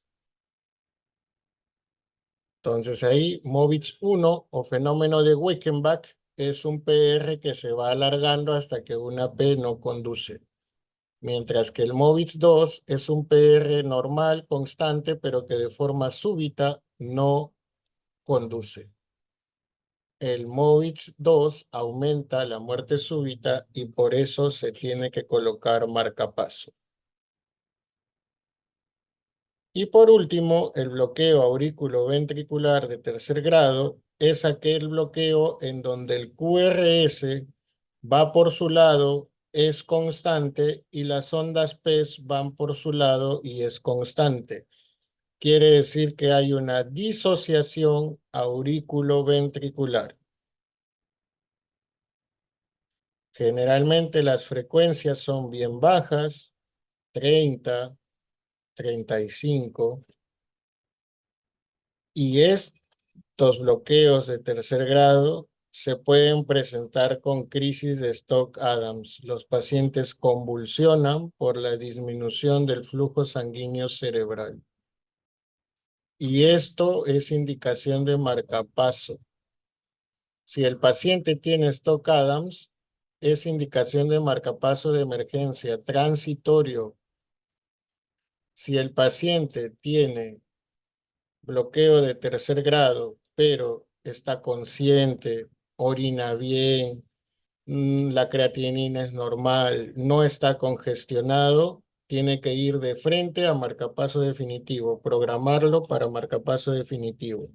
Entonces ahí, Movitz 1 o fenómeno de Weichenbach es un PR que se va alargando hasta que una P no conduce. Mientras que el Movitz 2 es un PR normal, constante, pero que de forma súbita no conduce. El Movitz 2 aumenta la muerte súbita y por eso se tiene que colocar marcapaso. Y por último, el bloqueo auriculoventricular de tercer grado es aquel bloqueo en donde el QRS va por su lado, es constante, y las ondas PES van por su lado y es constante. Quiere decir que hay una disociación auriculoventricular. Generalmente las frecuencias son bien bajas, 30, 35, y estos bloqueos de tercer grado se pueden presentar con crisis de Stock-Adams. Los pacientes convulsionan por la disminución del flujo sanguíneo cerebral. Y esto es indicación de marcapaso. Si el paciente tiene Stock-Adams, es indicación de marcapaso de emergencia transitorio. Si el paciente tiene bloqueo de tercer grado, pero está consciente, orina bien, la creatinina es normal, no está congestionado, tiene que ir de frente a marcapaso definitivo, programarlo para marcapaso definitivo.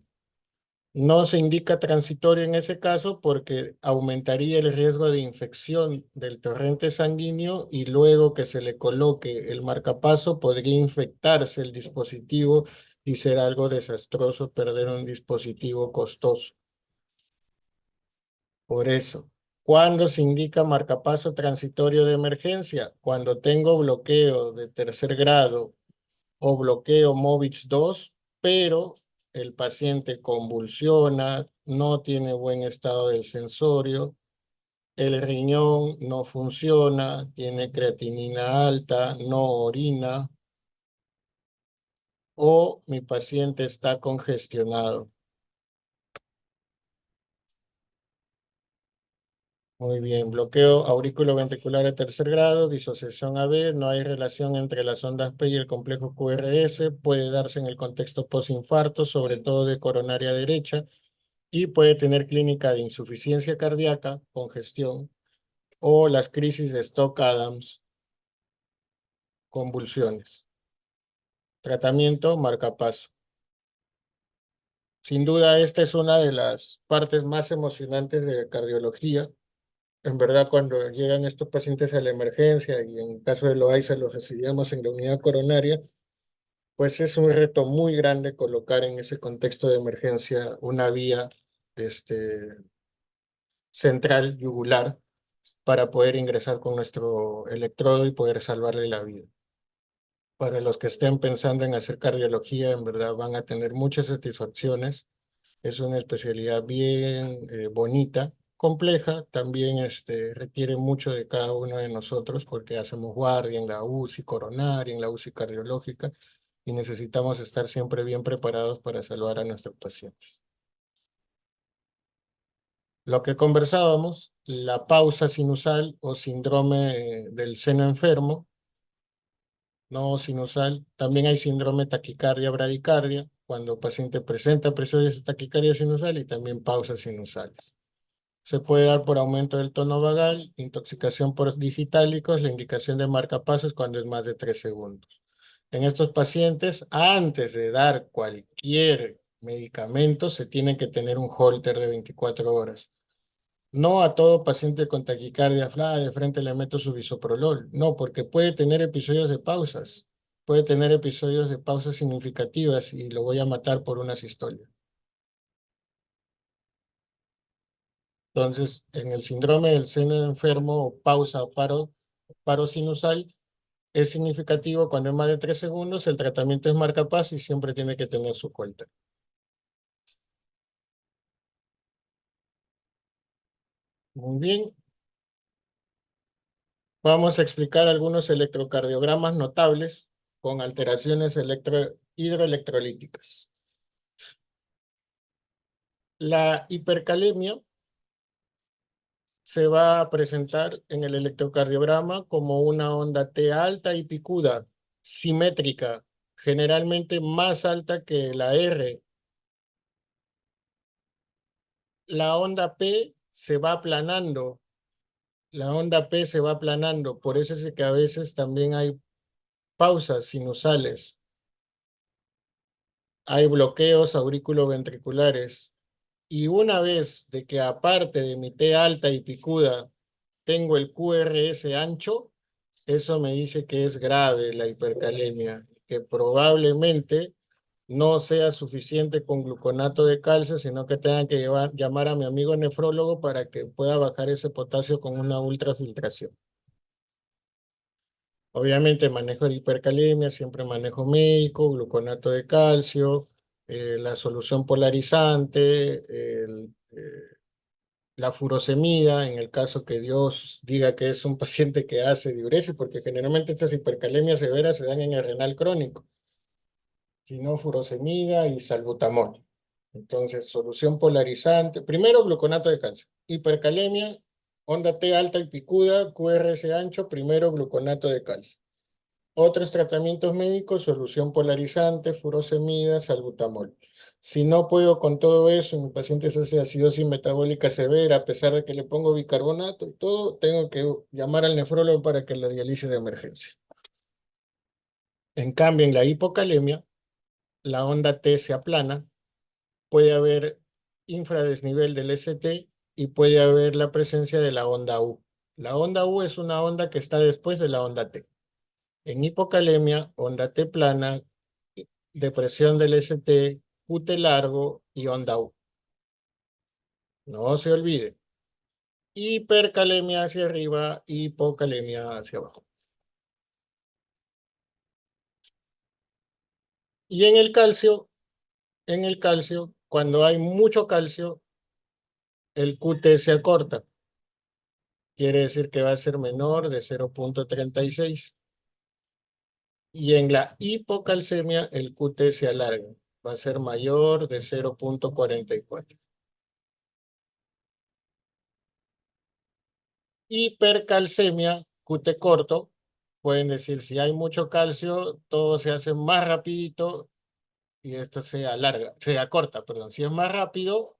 No se indica transitorio en ese caso porque aumentaría el riesgo de infección del torrente sanguíneo y luego que se le coloque el marcapaso podría infectarse el dispositivo y ser algo desastroso perder un dispositivo costoso. Por eso, ¿cuándo se indica marcapaso transitorio de emergencia? Cuando tengo bloqueo de tercer grado o bloqueo Movitz 2, pero el paciente convulsiona, no tiene buen estado del sensorio, el riñón no funciona, tiene creatinina alta, no orina, o mi paciente está congestionado. Muy bien, bloqueo auriculoventricular de tercer grado, disociación AB, no hay relación entre las ondas P y el complejo QRS, puede darse en el contexto postinfarto, sobre todo de coronaria derecha, y puede tener clínica de insuficiencia cardíaca, congestión, o las crisis de Stock-Adams, convulsiones. Tratamiento, marcapaso. Sin duda, esta es una de las partes más emocionantes de cardiología. En verdad, cuando llegan estos pacientes a la emergencia y en caso de Loaiza los recibíamos en la unidad coronaria, pues es un reto muy grande colocar en ese contexto de emergencia una vía central, yugular, para poder ingresar con nuestro electrodo y poder salvarle la vida. Para los que estén pensando en hacer cardiología, en verdad van a tener muchas satisfacciones. Es una especialidad bien bonita, compleja, también requiere mucho de cada uno de nosotros porque hacemos guardia en la UCI coronaria, en la UCI cardiológica y necesitamos estar siempre bien preparados para salvar a nuestros pacientes. Lo que conversábamos, la pausa sinusal o síndrome del seno enfermo, no sinusal. También hay síndrome taquicardia bradicardia, cuando el paciente presenta episodios de taquicardia sinusal y también pausas sinusales. Se puede dar por aumento del tono vagal, intoxicación por digitálicos, la indicación de marcapasos cuando es más de 3 segundos. En estos pacientes, antes de dar cualquier medicamento, se tiene que tener un holter de 24 horas. No a todo paciente con taquicardia de frente le meto su bisoprolol. No, porque puede tener episodios de pausas. Puede tener episodios de pausas significativas y lo voy a matar por una sistolia. Entonces, en el síndrome del seno enfermo o pausa o paro sinusal, es significativo cuando es más de 3 segundos, el tratamiento es marcapaso y siempre tiene que tener su holter. 4. Muy bien. Vamos a explicar algunos electrocardiogramas notables con alteraciones hidroelectrolíticas. La hipercalemia se va a presentar en el electrocardiograma como una onda T alta y picuda, simétrica, generalmente más alta que la R. La onda P se va aplanando, la onda P se va aplanando, por eso es que a veces también hay pausas sinusales, hay bloqueos auriculoventriculares. Y una vez de que aparte de mi T alta y picuda tengo el QRS ancho, eso me dice que es grave la hipercalemia, que probablemente no sea suficiente con gluconato de calcio, sino que tengan que llamar a mi amigo nefrólogo para que pueda bajar ese potasio con una ultrafiltración. Obviamente manejo de hipercalemia, siempre manejo médico, gluconato de calcio, la solución polarizante, la furosemida, en el caso que Dios diga que es un paciente que hace diuresis, porque generalmente estas hipercalemias severas se dan en el renal crónico, sino furosemida y salbutamol. Entonces, solución polarizante. Primero, gluconato de calcio. Hipercalemia, onda T alta y picuda, QRS ancho, primero gluconato de calcio. Otros tratamientos médicos, solución polarizante, furosemida, salbutamol. Si no puedo con todo eso, mi paciente se hace acidosis metabólica severa, a pesar de que le pongo bicarbonato y todo, tengo que llamar al nefrólogo para que la dialice de emergencia. En cambio, en la hipocalemia, la onda T se aplana, puede haber infradesnivel del ST y puede haber la presencia de la onda U. La onda U es una onda que está después de la onda T. En hipocalemia, onda T plana, depresión del ST, QT largo y onda U. No se olvide. Hipercalemia hacia arriba, hipocalemia hacia abajo. Y en el calcio, cuando hay mucho calcio, el QT se acorta. Quiere decir que va a ser menor de 0,36. Y en la hipocalcemia, el QT se alarga. Va a ser mayor de 0,44. Hipercalcemia, QT corto, pueden decir si hay mucho calcio, todo se hace más rapidito y esto se alarga, se acorta, perdón. Si es más rápido,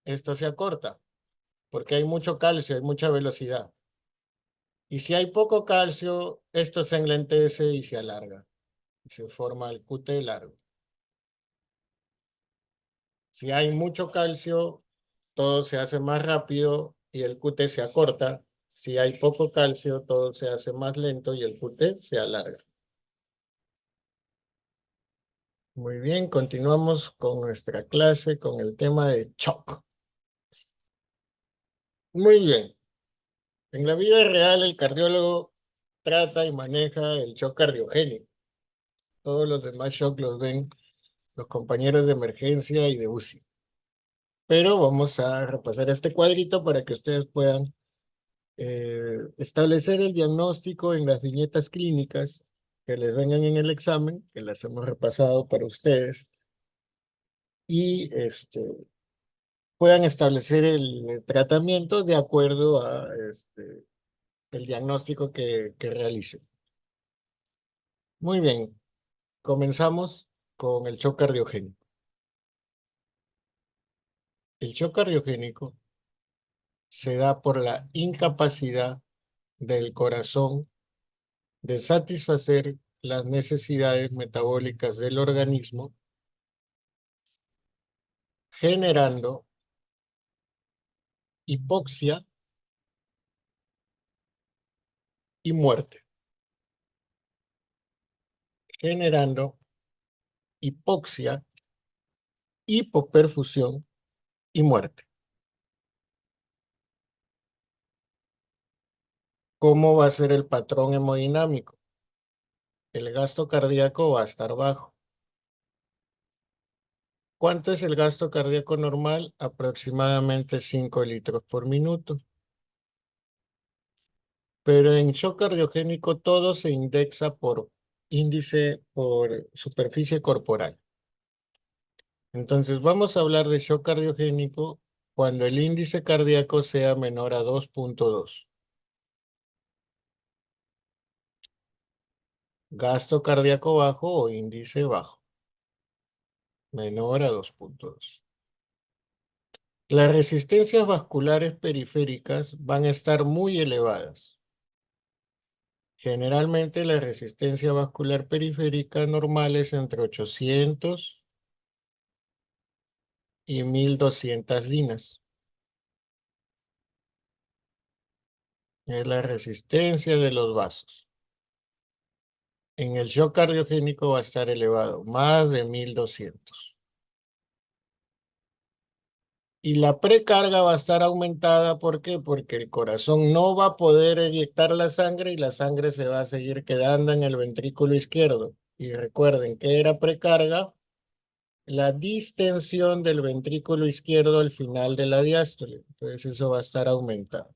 esto se acorta, porque hay mucho calcio, hay mucha velocidad. Y si hay poco calcio, esto se enlentece y se alarga. Y se forma el QT largo. Si hay mucho calcio, todo se hace más rápido y el QT se acorta. Si hay poco calcio, todo se hace más lento y el QT se alarga. Muy bien, continuamos con nuestra clase con el tema de shock. Muy bien. En la vida real, el cardiólogo trata y maneja el shock cardiogénico. Todos los demás shock los ven los compañeros de emergencia y de UCI. Pero vamos a repasar este cuadrito para que ustedes puedan establecer el diagnóstico en las viñetas clínicas que les vengan en el examen, que las hemos repasado para ustedes, y puedan establecer el tratamiento de acuerdo a el diagnóstico que realicen. Muy bien, comenzamos con el shock cardiogénico. El shock cardiogénico se da por la incapacidad del corazón de satisfacer las necesidades metabólicas del organismo, generando hipoxia y muerte. Generando hipoxia, hipoperfusión y muerte. ¿Cómo va a ser el patrón hemodinámico? El gasto cardíaco va a estar bajo. ¿Cuánto es el gasto cardíaco normal? Aproximadamente 5 litros por minuto. Pero en shock cardiogénico todo se indexa por índice, por superficie corporal. Entonces vamos a hablar de shock cardiogénico cuando el índice cardíaco sea menor a 2.2. Gasto cardíaco bajo o índice bajo, menor a 2.2. Las resistencias vasculares periféricas van a estar muy elevadas. Generalmente la resistencia vascular periférica normal es entre 800 y 1200 dinas. Es la resistencia de los vasos. En el shock cardiogénico va a estar elevado, más de 1200. Y la precarga va a estar aumentada, ¿por qué? Porque el corazón no va a poder eyectar la sangre y la sangre se va a seguir quedando en el ventrículo izquierdo. Y recuerden que era precarga la distensión del ventrículo izquierdo al final de la diástole. Entonces eso va a estar aumentado.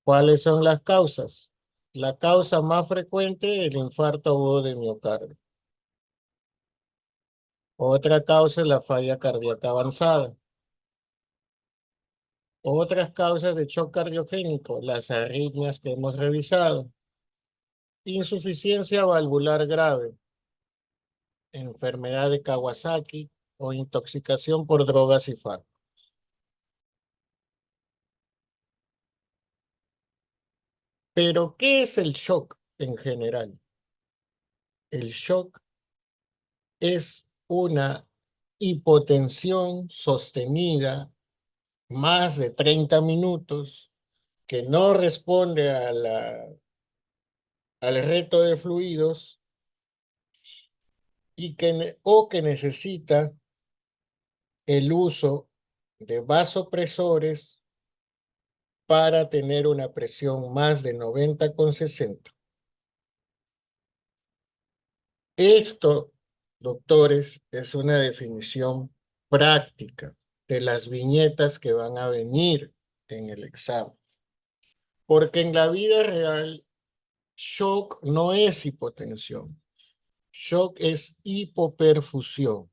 ¿Cuáles son las causas? La causa más frecuente, el infarto agudo de miocardio. Otra causa es la falla cardíaca avanzada. Otras causas de shock cardiogénico, las arritmias que hemos revisado. Insuficiencia valvular grave, enfermedad de Kawasaki o intoxicación por drogas y fármacos. Pero, ¿qué es el shock en general? El shock es una hipotensión sostenida más de 30 minutos que no responde al reto de fluidos y que necesita el uso de vasopresores para tener una presión más de 90,60. Esto, doctores, es una definición práctica de las viñetas que van a venir en el examen. Porque en la vida real, shock no es hipotensión. Shock es hipoperfusión.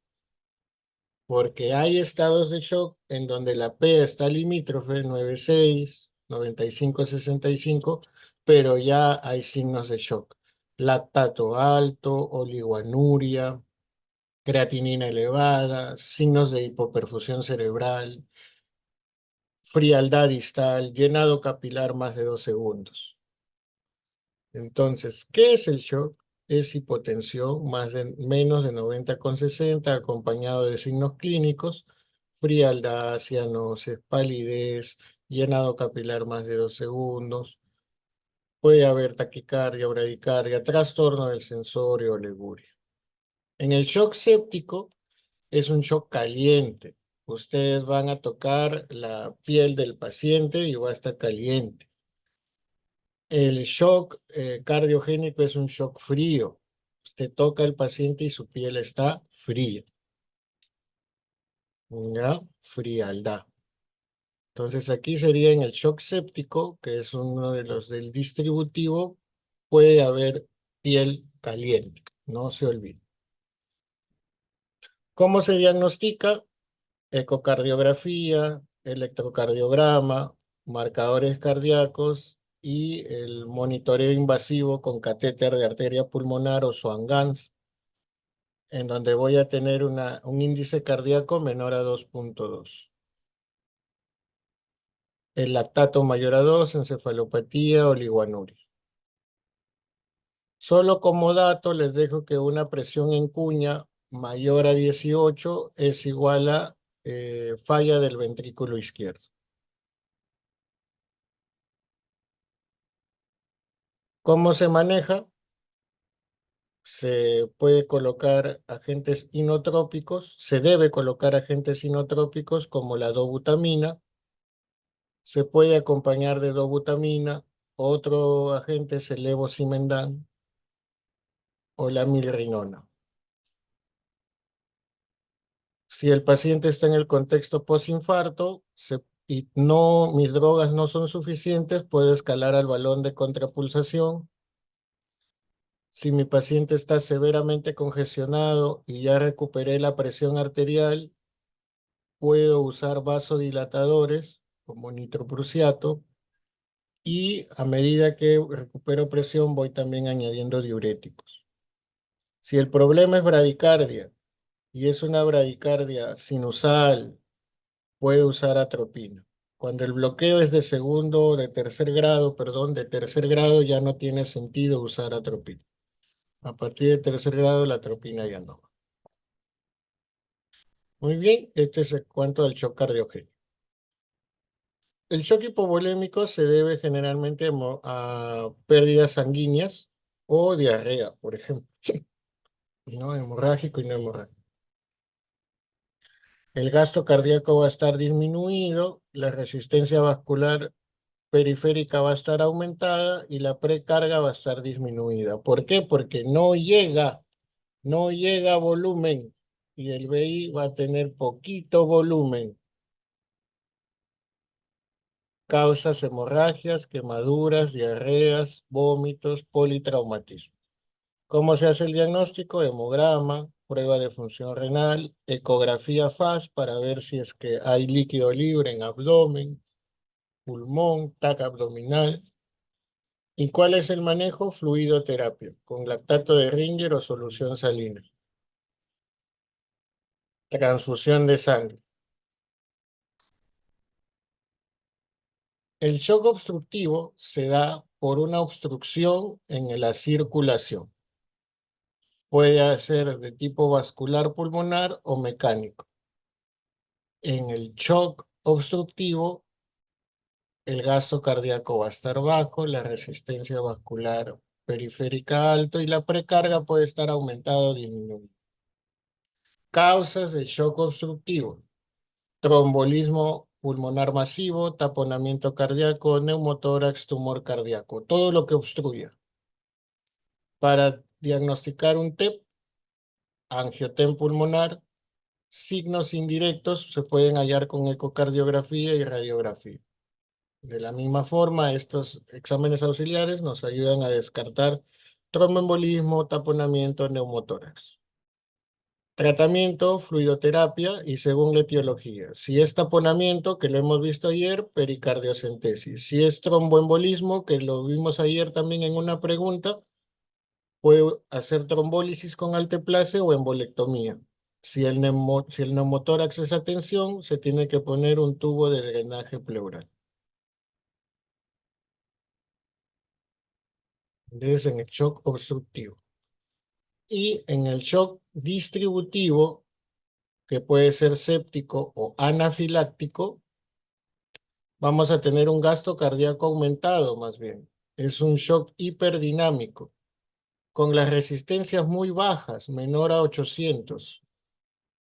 Porque hay estados de shock en donde la P está limítrofe, 96, 95, 65, pero ya hay signos de shock. Lactato alto, oligoanuria, creatinina elevada, signos de hipoperfusión cerebral, frialdad distal, llenado capilar más de 2 segundos. Entonces, ¿qué es el shock? Es hipotensión menos de 90,60 acompañado de signos clínicos, frialdad, cianosis, palidez, llenado capilar más de 2 segundos. Puede haber taquicardia, bradicardia, trastorno del sensorio o leguria. En el shock séptico es un shock caliente. Ustedes van a tocar la piel del paciente y va a estar caliente. El shock cardiogénico es un shock frío. Usted toca al paciente y su piel está fría. ¿Ya? Frialdad. Entonces aquí sería en el shock séptico, que es uno de los del distributivo, puede haber piel caliente. No se olvide. ¿Cómo se diagnostica? Ecocardiografía, electrocardiograma, marcadores cardíacos y el monitoreo invasivo con catéter de arteria pulmonar o Swan-Ganz, en donde voy a tener un índice cardíaco menor a 2.2. El lactato mayor a 2, encefalopatía, oligoanuria. Solo como dato les dejo que una presión en cuña mayor a 18 es igual a falla del ventrículo izquierdo. ¿Cómo se maneja? Se puede colocar agentes inotrópicos, se debe colocar agentes inotrópicos como la dobutamina, se puede acompañar de dobutamina, otro agente es el levosimendan o la milrinona. Si el paciente está en el contexto postinfarto, se y no, mis drogas no son suficientes, puedo escalar al balón de contrapulsación. Si mi paciente está severamente congestionado y ya recuperé la presión arterial, puedo usar vasodilatadores como nitroprusiato y a medida que recupero presión voy también añadiendo diuréticos. Si el problema es bradicardia y es una bradicardia sinusal, puedo usar atropina. Cuando el bloqueo es de segundo, de tercer grado, perdón, de tercer grado ya no tiene sentido usar atropina. A partir de tercer grado la atropina ya no. Muy bien, este es el cuento del shock cardiogénico. El shock hipovolémico se debe generalmente a pérdidas sanguíneas o diarrea, por ejemplo, ¿no? Hemorrágico y no hemorrágico. El gasto cardíaco va a estar disminuido, la resistencia vascular periférica va a estar aumentada y la precarga va a estar disminuida. ¿Por qué? Porque no llega volumen y el VI va a tener poquito volumen. Causas hemorragias, quemaduras, diarreas, vómitos, politraumatismo. ¿Cómo se hace el diagnóstico? Hemograma, prueba de función renal, ecografía FAS para ver si es que hay líquido libre en abdomen, pulmón, TAC abdominal. ¿Y cuál es el manejo? Fluidoterapia, con lactato de Ringer o solución salina. Transfusión de sangre. El shock obstructivo se da por una obstrucción en la circulación. Puede ser de tipo vascular pulmonar o mecánico. En el shock obstructivo, el gasto cardíaco va a estar bajo, la resistencia vascular periférica alto y la precarga puede estar aumentada o disminuida. Causas de shock obstructivo: trombolismo pulmonar masivo, taponamiento cardíaco, neumotórax, tumor cardíaco, todo lo que obstruya. Para diagnosticar un TEP, angiotem pulmonar, signos indirectos se pueden hallar con ecocardiografía y radiografía. De la misma forma, estos exámenes auxiliares nos ayudan a descartar tromboembolismo, taponamiento, neumotórax. Tratamiento, fluidoterapia y según la etiología. Si es taponamiento, que lo hemos visto ayer, pericardiocentesis. Si es tromboembolismo, que lo vimos ayer también en una pregunta, puede hacer trombólisis con alteplase o embolectomía. Si el neumotórax es atención, se tiene que poner un tubo de drenaje pleural. Es en el shock obstructivo. Y en el shock distributivo, que puede ser séptico o anafiláctico, vamos a tener un gasto cardíaco aumentado más bien. Es un shock hiperdinámico, con las resistencias muy bajas, menor a 800,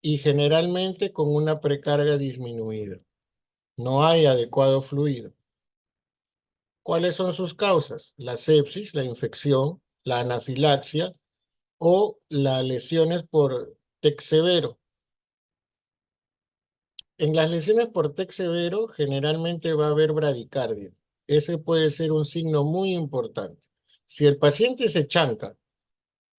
y generalmente con una precarga disminuida. No hay adecuado fluido. ¿Cuáles son sus causas? La sepsis, la infección, la anafilaxia o las lesiones por TEC severo. En las lesiones por TEC severo generalmente va a haber bradicardia. Ese puede ser un signo muy importante. Si el paciente se chanca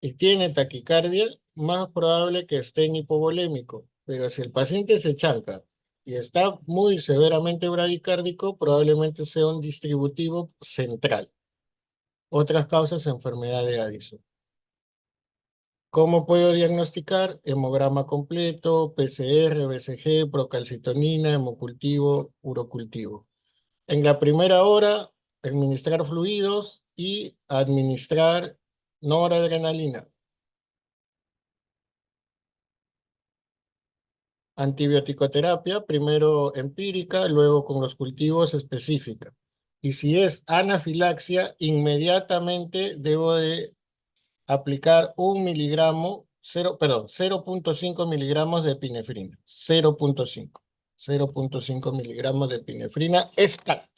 y tiene taquicardia, más probable que esté en hipovolémico. Pero si el paciente se chanca y está muy severamente bradicárdico, probablemente sea un distributivo central. Otras causas, enfermedad de Addison. ¿Cómo puedo diagnosticar? Hemograma completo, PCR, BCG, procalcitonina, hemocultivo, urocultivo. En la primera hora, administrar fluidos y administrar noradrenalina. Antibiótico-terapia, primero empírica, luego con los cultivos específica. Y si es anafilaxia, inmediatamente debo de aplicar 1 miligramo, 0.5 miligramos de epinefrina. 0.5 miligramos de epinefrina está.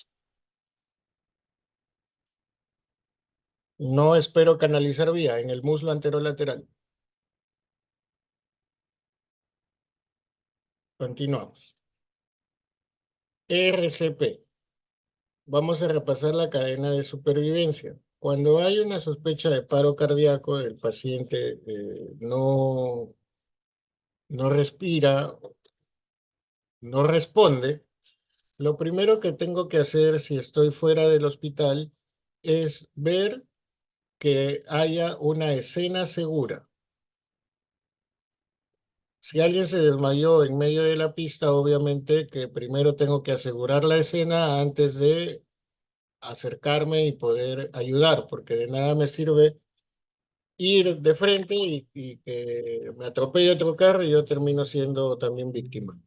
No espero canalizar vía en el muslo anterolateral. Continuamos. RCP. Vamos a repasar la cadena de supervivencia. Cuando hay una sospecha de paro cardíaco, el paciente no respira, no responde. Lo primero que tengo que hacer si estoy fuera del hospital es ver que haya una escena segura. Si alguien se desmayó en medio de la pista, obviamente que primero tengo que asegurar la escena antes de acercarme y poder ayudar, porque de nada me sirve ir de frente y que me atropelle otro carro y yo termino siendo también víctima.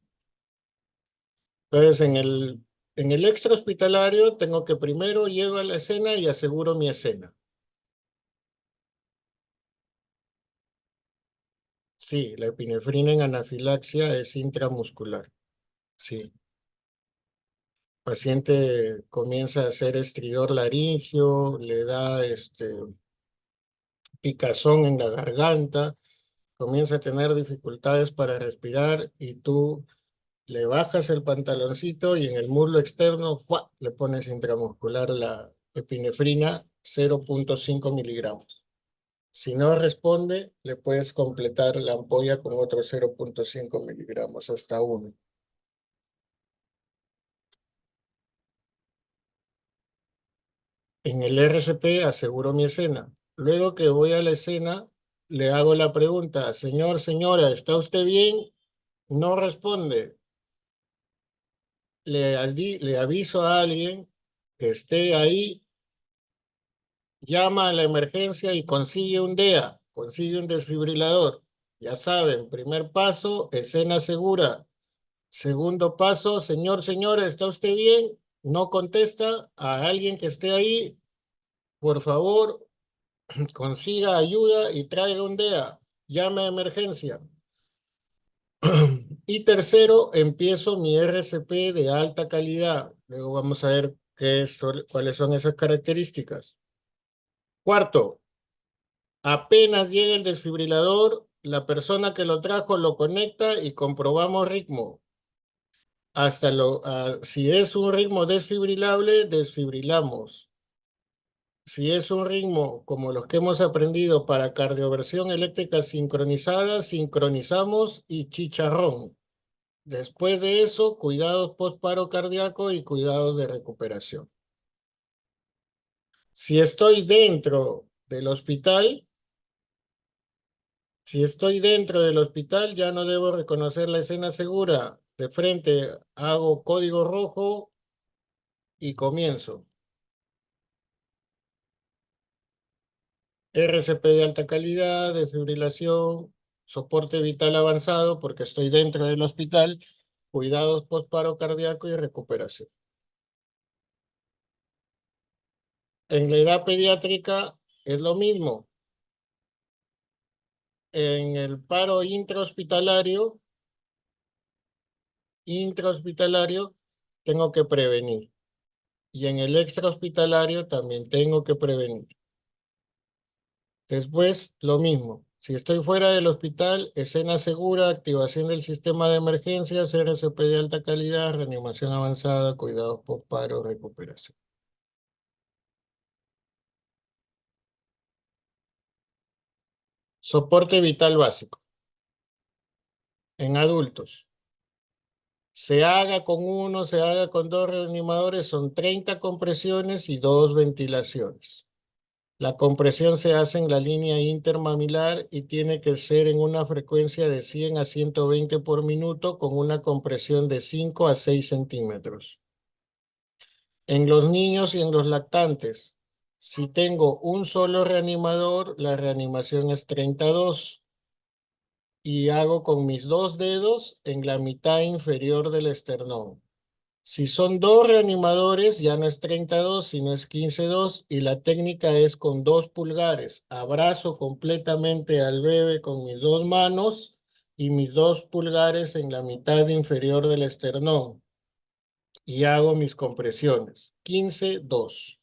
Entonces, en el extra hospitalario tengo que primero llego a la escena y aseguro mi escena. Sí, la epinefrina en anafilaxia es intramuscular. Sí. Paciente comienza a hacer estridor laringio, le da picazón en la garganta, comienza a tener dificultades para respirar y tú le bajas el pantaloncito y en el muslo externo ¡fua!, le pones intramuscular la epinefrina 0,5 miligramos. Si no responde, le puedes completar la ampolla con otros 0,5 miligramos hasta 1. En el RCP aseguro mi escena. Luego que voy a la escena, le hago la pregunta, señor, señora, ¿está usted bien? No responde. Le aviso a alguien que esté ahí, llama a la emergencia y consigue un DEA, consigue un desfibrilador. Ya saben, primer paso, escena segura. Segundo paso, señor, señora, ¿está usted bien? No contesta a alguien que esté ahí. Por favor, consiga ayuda y traiga un DEA. Llame a emergencia. Y tercero, empiezo mi RCP de alta calidad. Luego vamos a ver cuáles son esas características. Cuarto, apenas llega el desfibrilador, la persona que lo trajo lo conecta y comprobamos ritmo. Si es un ritmo desfibrilable, desfibrilamos. Si es un ritmo como los que hemos aprendido para cardioversión eléctrica sincronizada, sincronizamos y chicharrón. Después de eso, cuidados post-paro cardíaco y cuidados de recuperación. Si estoy dentro del hospital, ya no debo reconocer la escena segura. De frente hago código rojo y comienzo. RCP de alta calidad, desfibrilación, soporte vital avanzado porque estoy dentro del hospital, cuidados post-paro cardíaco y recuperación. En la edad pediátrica es lo mismo. En el paro intrahospitalario tengo que prevenir. Y en el extrahospitalario también tengo que prevenir. Después, lo mismo. Si estoy fuera del hospital, escena segura, activación del sistema de emergencias, RCP de alta calidad, reanimación avanzada, cuidados post-paro, recuperación. Soporte vital básico. En adultos. Se haga con uno, se haga con dos reanimadores, son 30 compresiones y 2 ventilaciones. La compresión se hace en la línea intermamilar y tiene que ser en una frecuencia de 100 a 120 por minuto con una compresión de 5 a 6 centímetros. En los niños y en los lactantes, si tengo un solo reanimador, la reanimación es 32 y hago con mis dos dedos en la mitad inferior del esternón. Si son dos reanimadores, ya no es 32, sino es 15-2 y la técnica es con 2 pulgares. Abrazo completamente al bebé con mis dos manos y mis 2 pulgares en la mitad inferior del esternón y hago mis compresiones. 15-2.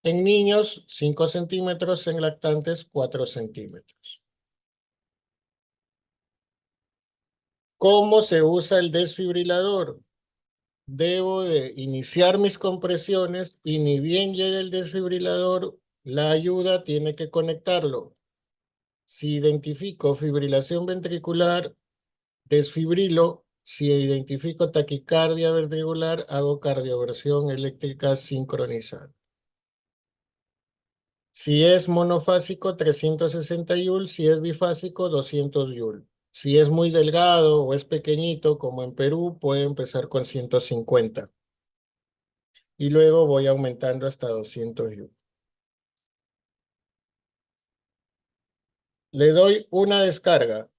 En niños, 5 centímetros, en lactantes, 4 centímetros. ¿Cómo se usa el desfibrilador? debo de iniciar mis compresiones y ni bien llegue el desfibrilador, la ayuda tiene que conectarlo. Si identifico fibrilación ventricular, desfibrilo. Si identifico taquicardia ventricular, hago cardioversión eléctrica sincronizada. Si es monofásico, 360 joules. Si es bifásico, 200 joules. Si es muy delgado o es pequeñito, como en Perú, puede empezar con 150. Y luego voy aumentando hasta 200 joules. Le doy una descarga.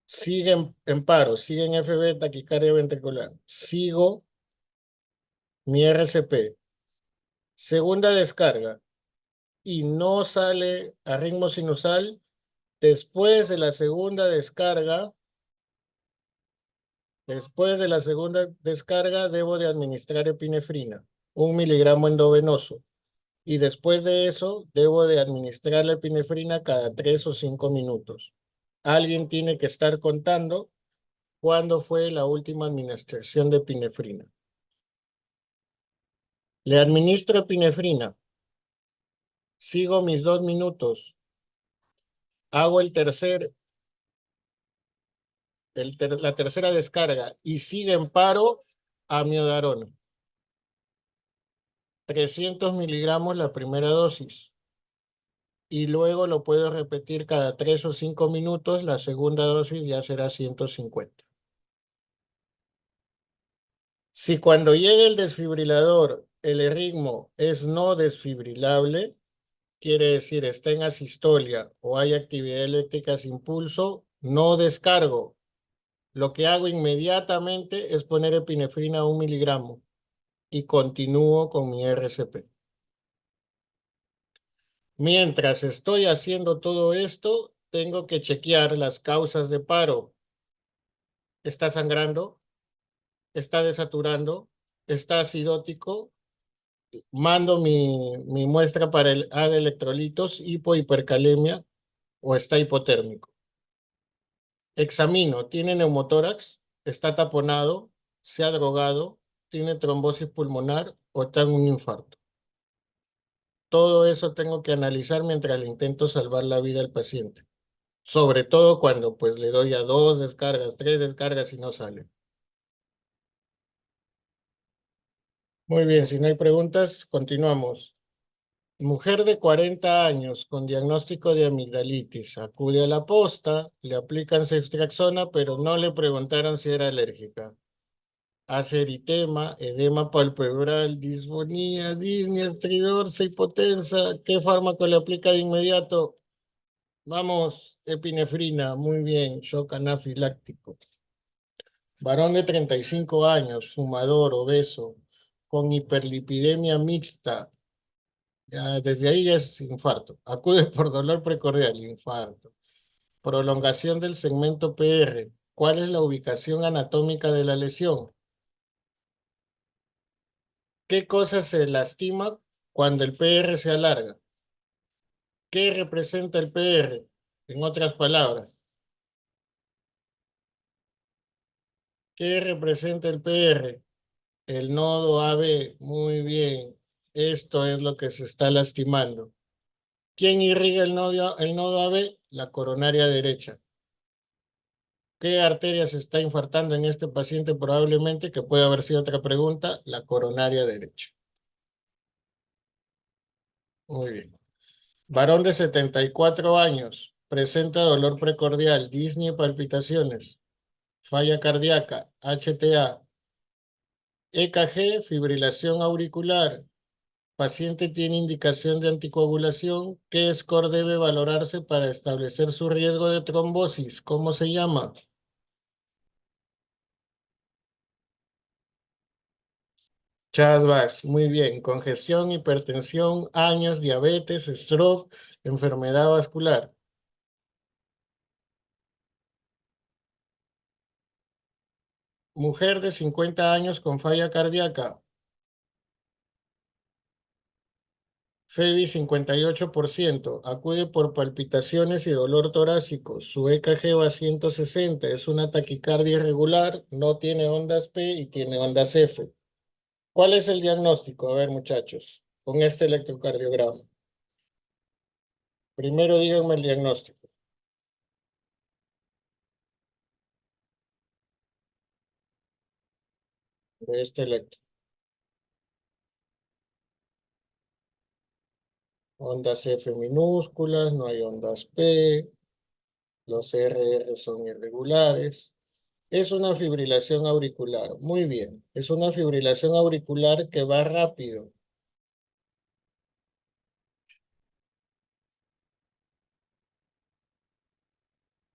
Sigue en paro, sigue en FB, taquicardia ventricular. Sigo mi RCP. Segunda descarga y no sale a ritmo sinusal. Después de la segunda descarga, debo de administrar epinefrina, 1 miligramo endovenoso. Y después de eso, debo de administrar la epinefrina cada 3 o 5 minutos. Alguien tiene que estar contando cuándo fue la última administración de epinefrina. Le administro epinefrina, sigo mis 2 minutos, hago la tercera descarga y sigue en paro amiodarona. 300 miligramos la primera dosis. Y luego lo puedo repetir cada 3 o 5 minutos. La segunda dosis ya será 150. Si cuando llegue el desfibrilador el ritmo es no desfibrilable, quiere decir está en asistolia o hay actividad eléctrica sin pulso, no descargo. Lo que hago inmediatamente es poner epinefrina a 1 miligramo y continúo con mi RCP. Mientras estoy haciendo todo esto, tengo que chequear las causas de paro. ¿Está sangrando? ¿Está desaturando? ¿Está acidótico? Mando mi muestra para haga electrolitos, hipercalemia o está hipotérmico. Examino, ¿tiene neumotórax? ¿Está taponado? ¿Se ha drogado? ¿Tiene trombosis pulmonar o está en un infarto? Todo eso tengo que analizar mientras le intento salvar la vida al paciente. Sobre todo cuando pues le doy a 2 descargas, 3 descargas y no sale. Muy bien, si no hay preguntas, continuamos. Mujer de 40 años con diagnóstico de amigdalitis acude a la posta, le aplican ceftriaxona, pero no le preguntaron si era alérgica. Hace eritema, edema palpebral, disfonía, disnea, estridor, hipotensa. ¿Qué fármaco le aplica de inmediato? Vamos, epinefrina, muy bien, shock anafiláctico. Varón de 35 años, fumador, obeso, con hiperlipidemia mixta. Ya, desde ahí ya es infarto. Acude por dolor precordial, infarto. Prolongación del segmento PR. ¿Cuál es la ubicación anatómica de la lesión? ¿Qué cosa se lastima cuando el PR se alarga? ¿Qué representa el PR? En otras palabras, ¿qué representa el PR? El nodo AB. Muy bien. Esto es lo que se está lastimando. ¿Quién irriga el nodo AB? La coronaria derecha. ¿Qué arteria se está infartando en este paciente? Probablemente, que puede haber sido otra pregunta, la coronaria derecha. Muy bien. Varón de 74 años, presenta dolor precordial, disnea y palpitaciones, falla cardíaca, HTA, EKG, fibrilación auricular. Paciente tiene indicación de anticoagulación. ¿Qué score debe valorarse para establecer su riesgo de trombosis? ¿Cómo se llama? Chadbacks, muy bien. Congestión, hipertensión, años, diabetes, stroke, enfermedad vascular. Mujer de 50 años con falla cardíaca. Febi 58%, acude por palpitaciones y dolor torácico. Su EKG va a 160, es una taquicardia irregular, no tiene ondas P y tiene ondas F. ¿Cuál es el diagnóstico? A ver, muchachos, con este electrocardiograma. Primero díganme el diagnóstico de este electro. Ondas F minúsculas, no hay ondas P, los RR son irregulares. Es una fibrilación auricular. Muy bien. Es una fibrilación auricular que va rápido.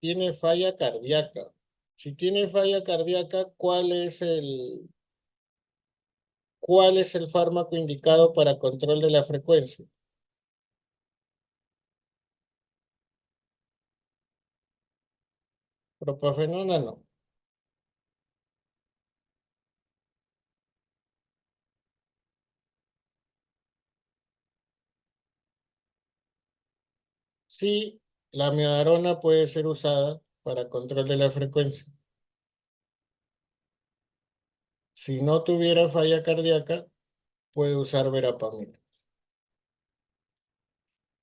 Tiene falla cardíaca. Si tiene falla cardíaca, cuál es el fármaco indicado para control de la frecuencia? Propafenona no. Sí, la amiodarona puede ser usada para control de la frecuencia. Si no tuviera falla cardíaca, puede usar verapamil.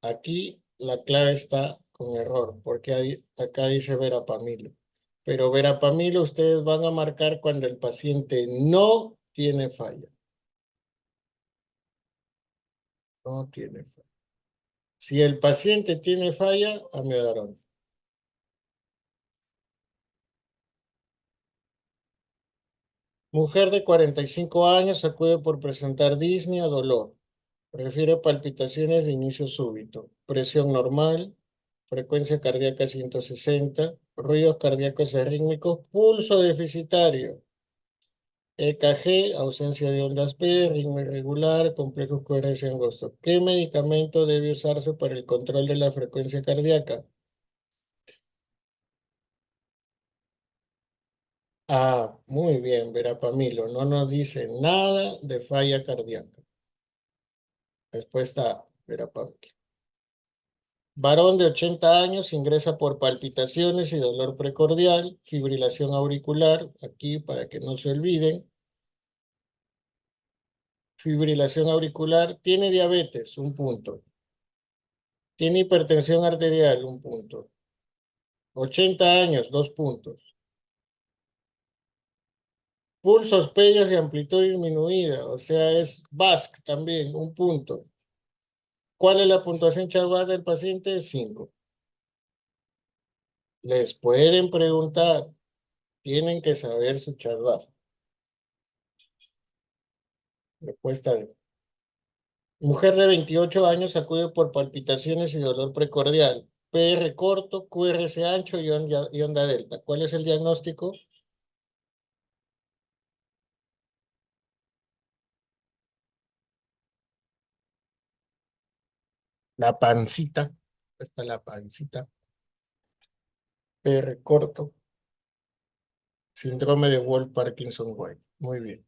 Aquí la clave está con error, porque acá dice verapamil. Pero verapamil ustedes van a marcar cuando el paciente no tiene falla. No tiene falla. Si el paciente tiene falla, amiodarona. Mujer de 45 años acude por presentar disnea, dolor. Refiere palpitaciones de inicio súbito. Presión normal, frecuencia cardíaca 160, ruidos cardíacos arrítmicos, pulso deficitario. EKG, ausencia de ondas P, ritmo irregular, complejo coherencia angosto. ¿Qué medicamento debe usarse para el control de la frecuencia cardíaca? Ah, muy bien, verapamilo. No nos dice nada de falla cardíaca. Respuesta A, verapamilo. Varón de 80 años ingresa por palpitaciones y dolor precordial, fibrilación auricular, aquí para que no se olviden. Fibrilación auricular, tiene diabetes, un punto. Tiene hipertensión arterial, un punto. 80 años, 2 puntos. Pulsos, pellas y amplitud disminuida, o sea, es BASC también, un punto. ¿Cuál es la puntuación Charbat del paciente? 5. Les pueden preguntar, tienen que saber su Charbat. Respuesta D. Mujer de 28 años acude por palpitaciones y dolor precordial. PR corto, QRS ancho y onda delta. ¿Cuál es el diagnóstico? La pancita. Está la pancita. PR corto. Síndrome de Wolff-Parkinson-White. Muy bien.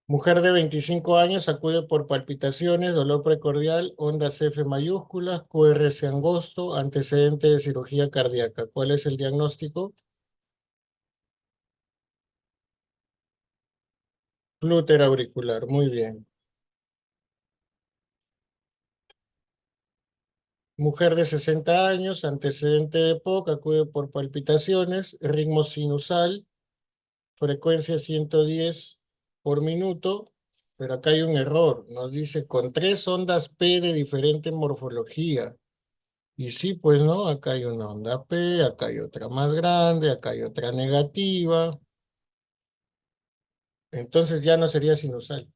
Mujer de 25 años acude por palpitaciones, dolor precordial, ondas F mayúsculas, QRS angosto, antecedente de cirugía cardíaca. ¿Cuál es el diagnóstico? Flúter auricular. Muy bien. Mujer de 60 años, antecedente de EPOC, acude por palpitaciones, ritmo sinusal, frecuencia 110 por minuto, pero acá hay un error, nos dice con 3 ondas P de diferente morfología. Y sí, pues no, acá hay una onda P, acá hay otra más grande, acá hay otra negativa. Entonces ya no sería sinusal,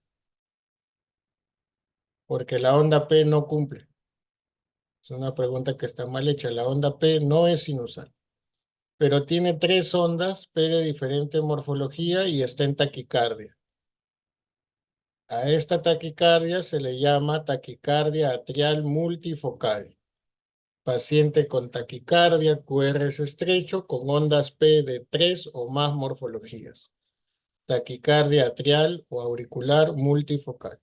porque la onda P no cumple. Es una pregunta que está mal hecha. La onda P no es sinusal, pero tiene 3 ondas P de diferente morfología y está en taquicardia. A esta taquicardia se le llama taquicardia atrial multifocal. Paciente con taquicardia, QRS estrecho, con ondas P de 3 o más morfologías. taquicardia atrial o auricular multifocal.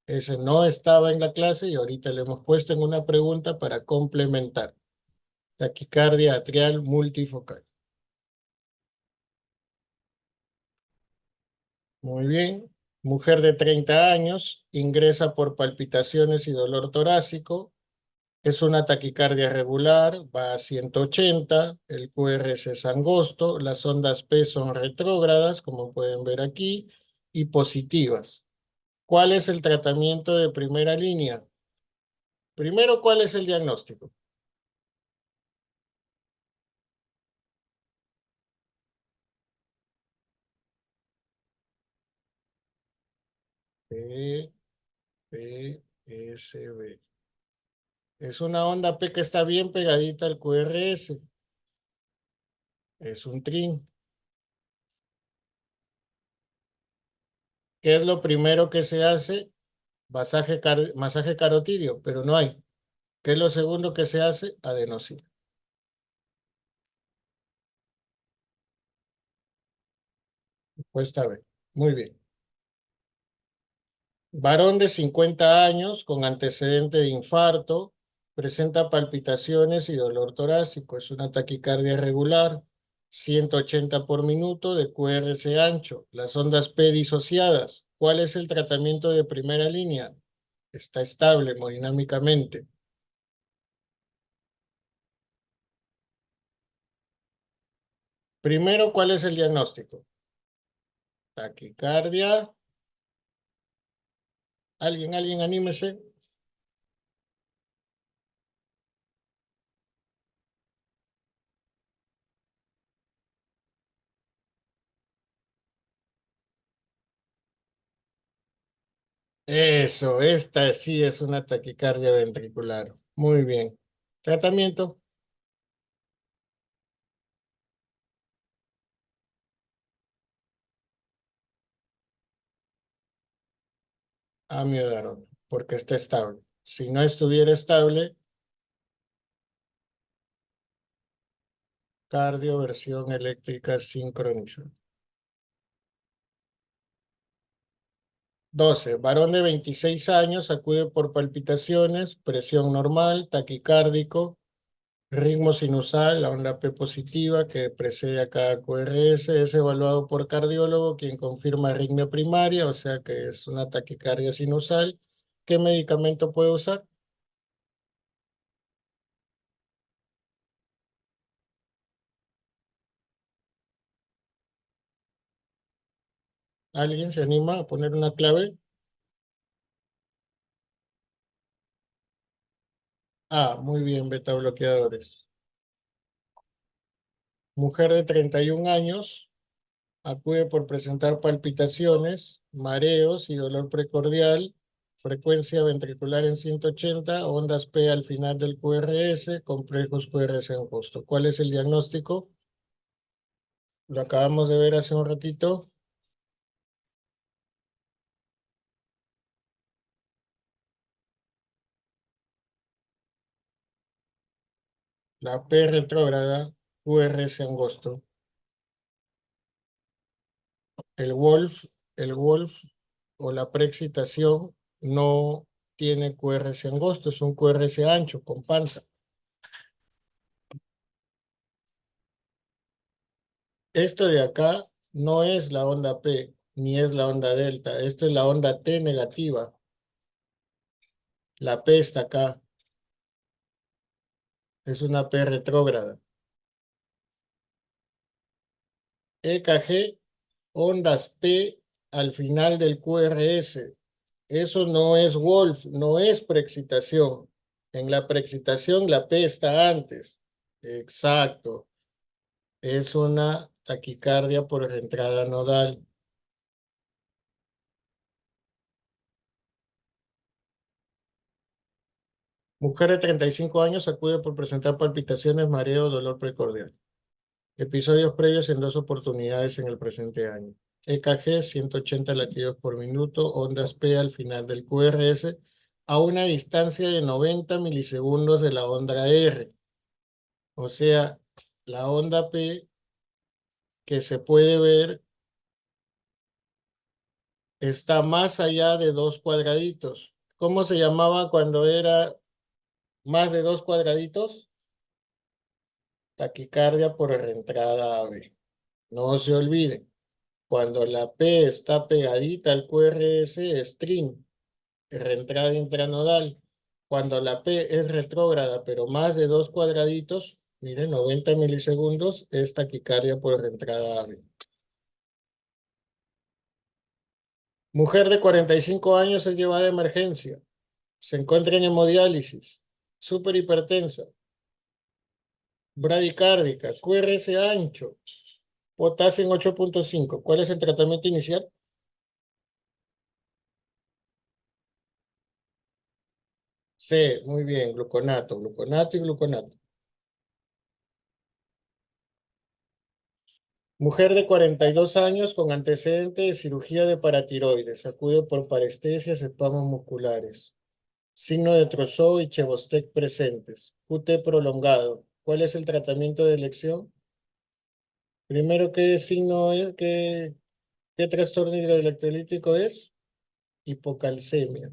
Ese no estaba en la clase y ahorita le hemos puesto en una pregunta para complementar. Taquicardia atrial multifocal. Muy bien. Mujer de 30 años, ingresa por palpitaciones y dolor torácico. Es una taquicardia regular, va a 180, el QRS es angosto, las ondas P son retrógradas, como pueden ver aquí, y positivas. ¿Cuál es el tratamiento de primera línea? Primero, ¿cuál es el diagnóstico? P, P, S, B. Es una onda P que está bien pegadita al QRS. Es un trin. ¿Qué es lo primero que se hace? Masaje carotidio, pero no hay. ¿Qué es lo segundo que se hace? Adenosina. Pues está bien. Muy bien. Varón de 50 años con antecedente de infarto, presenta palpitaciones y dolor torácico. Es una taquicardia regular, 180 por minuto de QRS ancho. Las ondas P disociadas. ¿Cuál es el tratamiento de primera línea? Está estable hemodinámicamente. Primero, ¿cuál es el diagnóstico? Taquicardia. Alguien, anímese. Eso, esta sí es una taquicardia ventricular. Muy bien. Tratamiento, amiodarona, porque está estable. Si no estuviera estable, cardioversión eléctrica sincronizada. 12. Varón de 26 años acude por palpitaciones, presión normal, taquicárdico, ritmo sinusal, la onda P positiva que precede a cada QRS, es evaluado por cardiólogo, quien confirma arritmia primaria, o sea que es una taquicardia sinusal. ¿Qué medicamento puede usar? ¿Alguien se anima a poner una clave? Ah, muy bien, beta bloqueadores. Mujer de 31 años acude por presentar palpitaciones, mareos y dolor precordial, frecuencia ventricular en 180, ondas P al final del QRS, complejos QRS en costo. ¿Cuál es el diagnóstico? Lo acabamos de ver hace un ratito. La P retrógrada, QRS angosto. El Wolf, el Wolf o la preexcitación no tiene QRS angosto, es un QRS ancho con panza. Esto de acá no es la onda P, ni es la onda delta. Esto es la onda T negativa. La P está acá. Es una P retrógrada. EKG, ondas P al final del QRS. Eso no es Wolf, no es preexcitación. En la preexcitación la P está antes. Exacto. Es una taquicardia por entrada nodal. Mujer de 35 años acude por presentar palpitaciones, mareo, dolor precordial. Episodios previos en 2 oportunidades en el presente año. EKG, 180 latidos por minuto, ondas P al final del QRS, a una distancia de 90 milisegundos de la onda R. O sea, la onda P que se puede ver está más allá de 2 cuadraditos. ¿Cómo se llamaba cuando era más de 2 cuadraditos? Taquicardia por reentrada AV. No se olviden, cuando la P está pegadita al QRS, string, reentrada intranodal. Cuando la P es retrógrada, pero más de 2 cuadraditos, miren, 90 milisegundos, es taquicardia por reentrada AV. Mujer de 45 años es llevada a emergencia. Se encuentra en hemodiálisis. Súper hipertensa. Bradicárdica. QRS ancho. Potasio en 8,5. ¿Cuál es el tratamiento inicial? C. Muy bien. Gluconato. Gluconato y gluconato. Mujer de 42 años con antecedente de cirugía de paratiroides. Acude por parestesias, espasmos musculares. Signo de Trousseau y Chevostek presentes. QT prolongado. ¿Cuál es el tratamiento de elección? Primero, ¿qué signo es? ¿Qué trastorno hidroelectrolítico es? Hipocalcemia.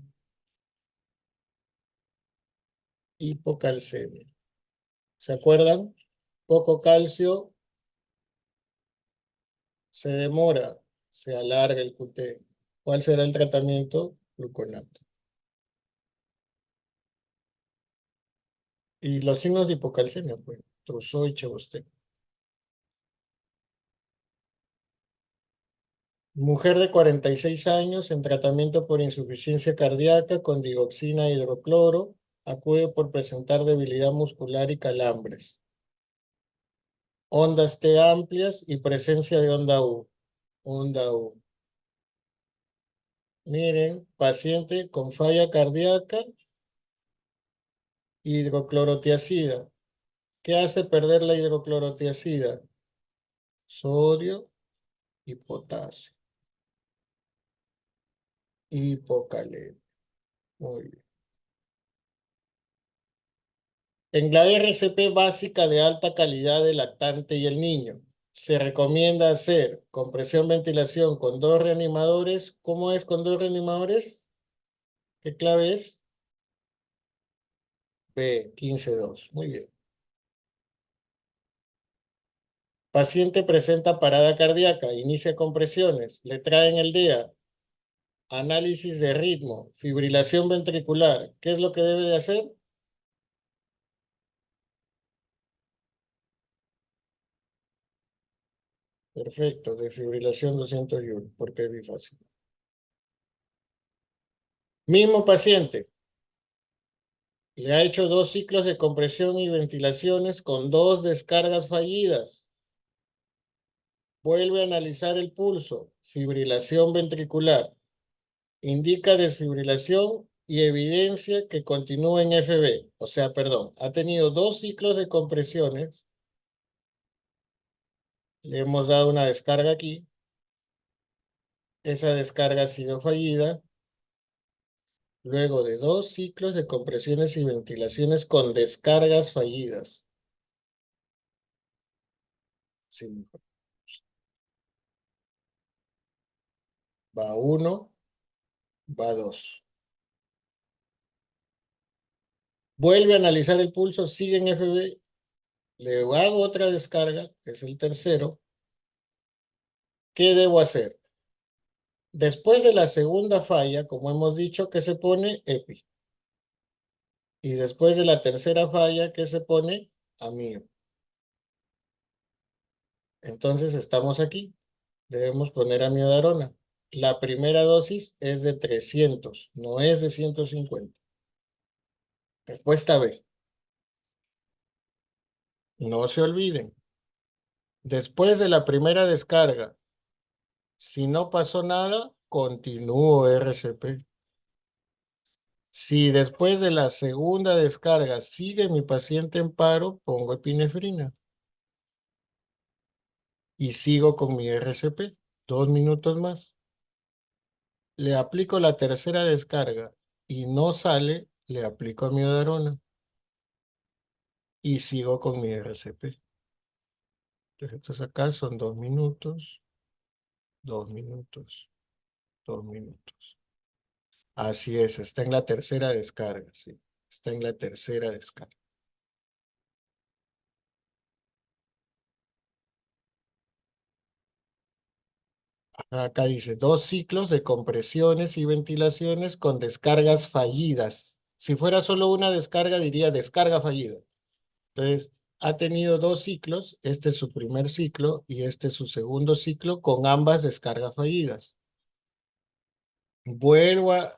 Hipocalcemia. ¿Se acuerdan? Poco calcio, se demora, se alarga el QT. ¿Cuál será el tratamiento? Gluconato. Y los signos de hipocalcemia, pues, Trousseau y Chevostek. Mujer de 46 años en tratamiento por insuficiencia cardíaca con digoxina e hidrocloro, acude por presentar debilidad muscular y calambres. Ondas T amplias y presencia de onda U. Onda U. Miren, paciente con falla cardíaca, hidroclorotiazida. ¿Qué hace perder la hidroclorotiazida? Sodio y potasio. Hipocalemia. Muy bien. En la RCP básica de alta calidad del lactante y el niño, se recomienda hacer compresión ventilación con 2 reanimadores. ¿Cómo es con 2 reanimadores? ¿Qué clave es? B15-2. Muy bien. Paciente presenta parada cardíaca, inicia compresiones, le traen el día, análisis de ritmo, fibrilación ventricular. ¿Qué es lo que debe de hacer? Perfecto, desfibrilación 201, porque es bifásico. Mismo paciente, le ha hecho 2 ciclos de compresión y ventilaciones con 2 descargas fallidas. Vuelve a analizar el pulso, fibrilación ventricular. Indica desfibrilación y evidencia que continúa en FB. O sea, perdón, ha tenido 2 ciclos de compresiones. Le hemos dado una descarga aquí. Esa descarga ha sido fallida. Luego de 2 ciclos de compresiones y ventilaciones con descargas fallidas. Sí, va uno, va dos. Vuelve a analizar el pulso, sigue en FB. Le hago otra descarga, que es el tercero. ¿Qué debo hacer? Después de la segunda falla, como hemos dicho, que se pone EPI. Y después de la tercera falla, que se pone amio. Entonces estamos aquí. Debemos poner amiodarona. La primera dosis es de 300, no es de 150. Respuesta B. No se olviden. Después de la primera descarga, si no pasó nada, continúo RCP. Si después de la segunda descarga sigue mi paciente en paro, pongo epinefrina y sigo con mi RCP. 2 minutos más. Le aplico la tercera descarga y no sale, le aplico amiodarona y sigo con mi RCP. Entonces acá son 2 minutos, 2 minutos. 2 minutos. Así es, está en la tercera descarga, sí. Está en la tercera descarga. Acá dice, 2 ciclos de compresiones y ventilaciones con descargas fallidas. Si fuera solo una descarga, diría descarga fallida. Entonces, ha tenido 2 ciclos, este es su primer ciclo y este es su segundo ciclo con ambas descargas fallidas.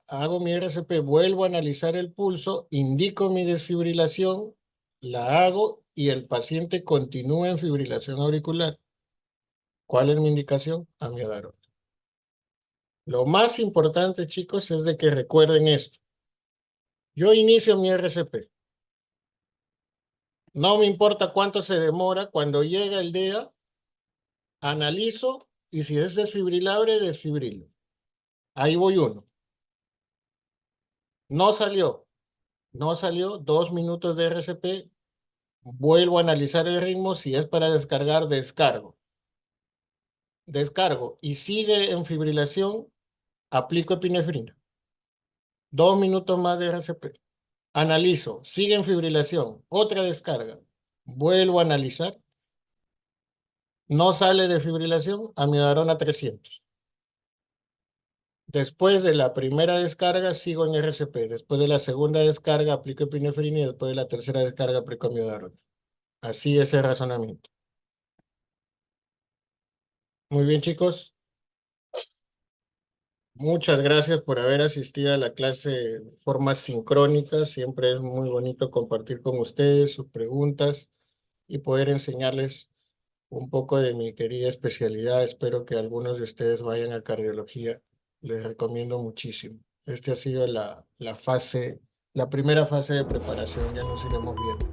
Hago mi RCP, vuelvo a analizar el pulso, indico mi desfibrilación, la hago y el paciente continúa en fibrilación auricular. ¿Cuál es mi indicación? Amiodarona. Lo más importante, chicos, es de que recuerden esto. Yo inicio mi RCP. No me importa cuánto se demora. Cuando llega el DEA, analizo y si es desfibrilable, desfibrilo. Ahí voy uno. No salió. No salió. 2 minutos de RCP. Vuelvo a analizar el ritmo. Si es para descargar, descargo. Descargo y sigue en fibrilación, aplico epinefrina. 2 minutos más de RCP. Analizo, sigue en fibrilación, otra descarga. Vuelvo a analizar. No sale de fibrilación, amiodarona 300. Después de la primera descarga, sigo en RCP. Después de la segunda descarga, aplico epinefrina y después de la tercera descarga, aplico amiodarona. Así es el razonamiento. Muy bien, chicos. Muchas gracias por haber asistido a la clase de forma sincrónica. Siempre es muy bonito compartir con ustedes sus preguntas y poder enseñarles un poco de mi querida especialidad. Espero que algunos de ustedes vayan a cardiología. Les recomiendo muchísimo. Este ha sido la primera fase de preparación. Ya nos iremos viendo.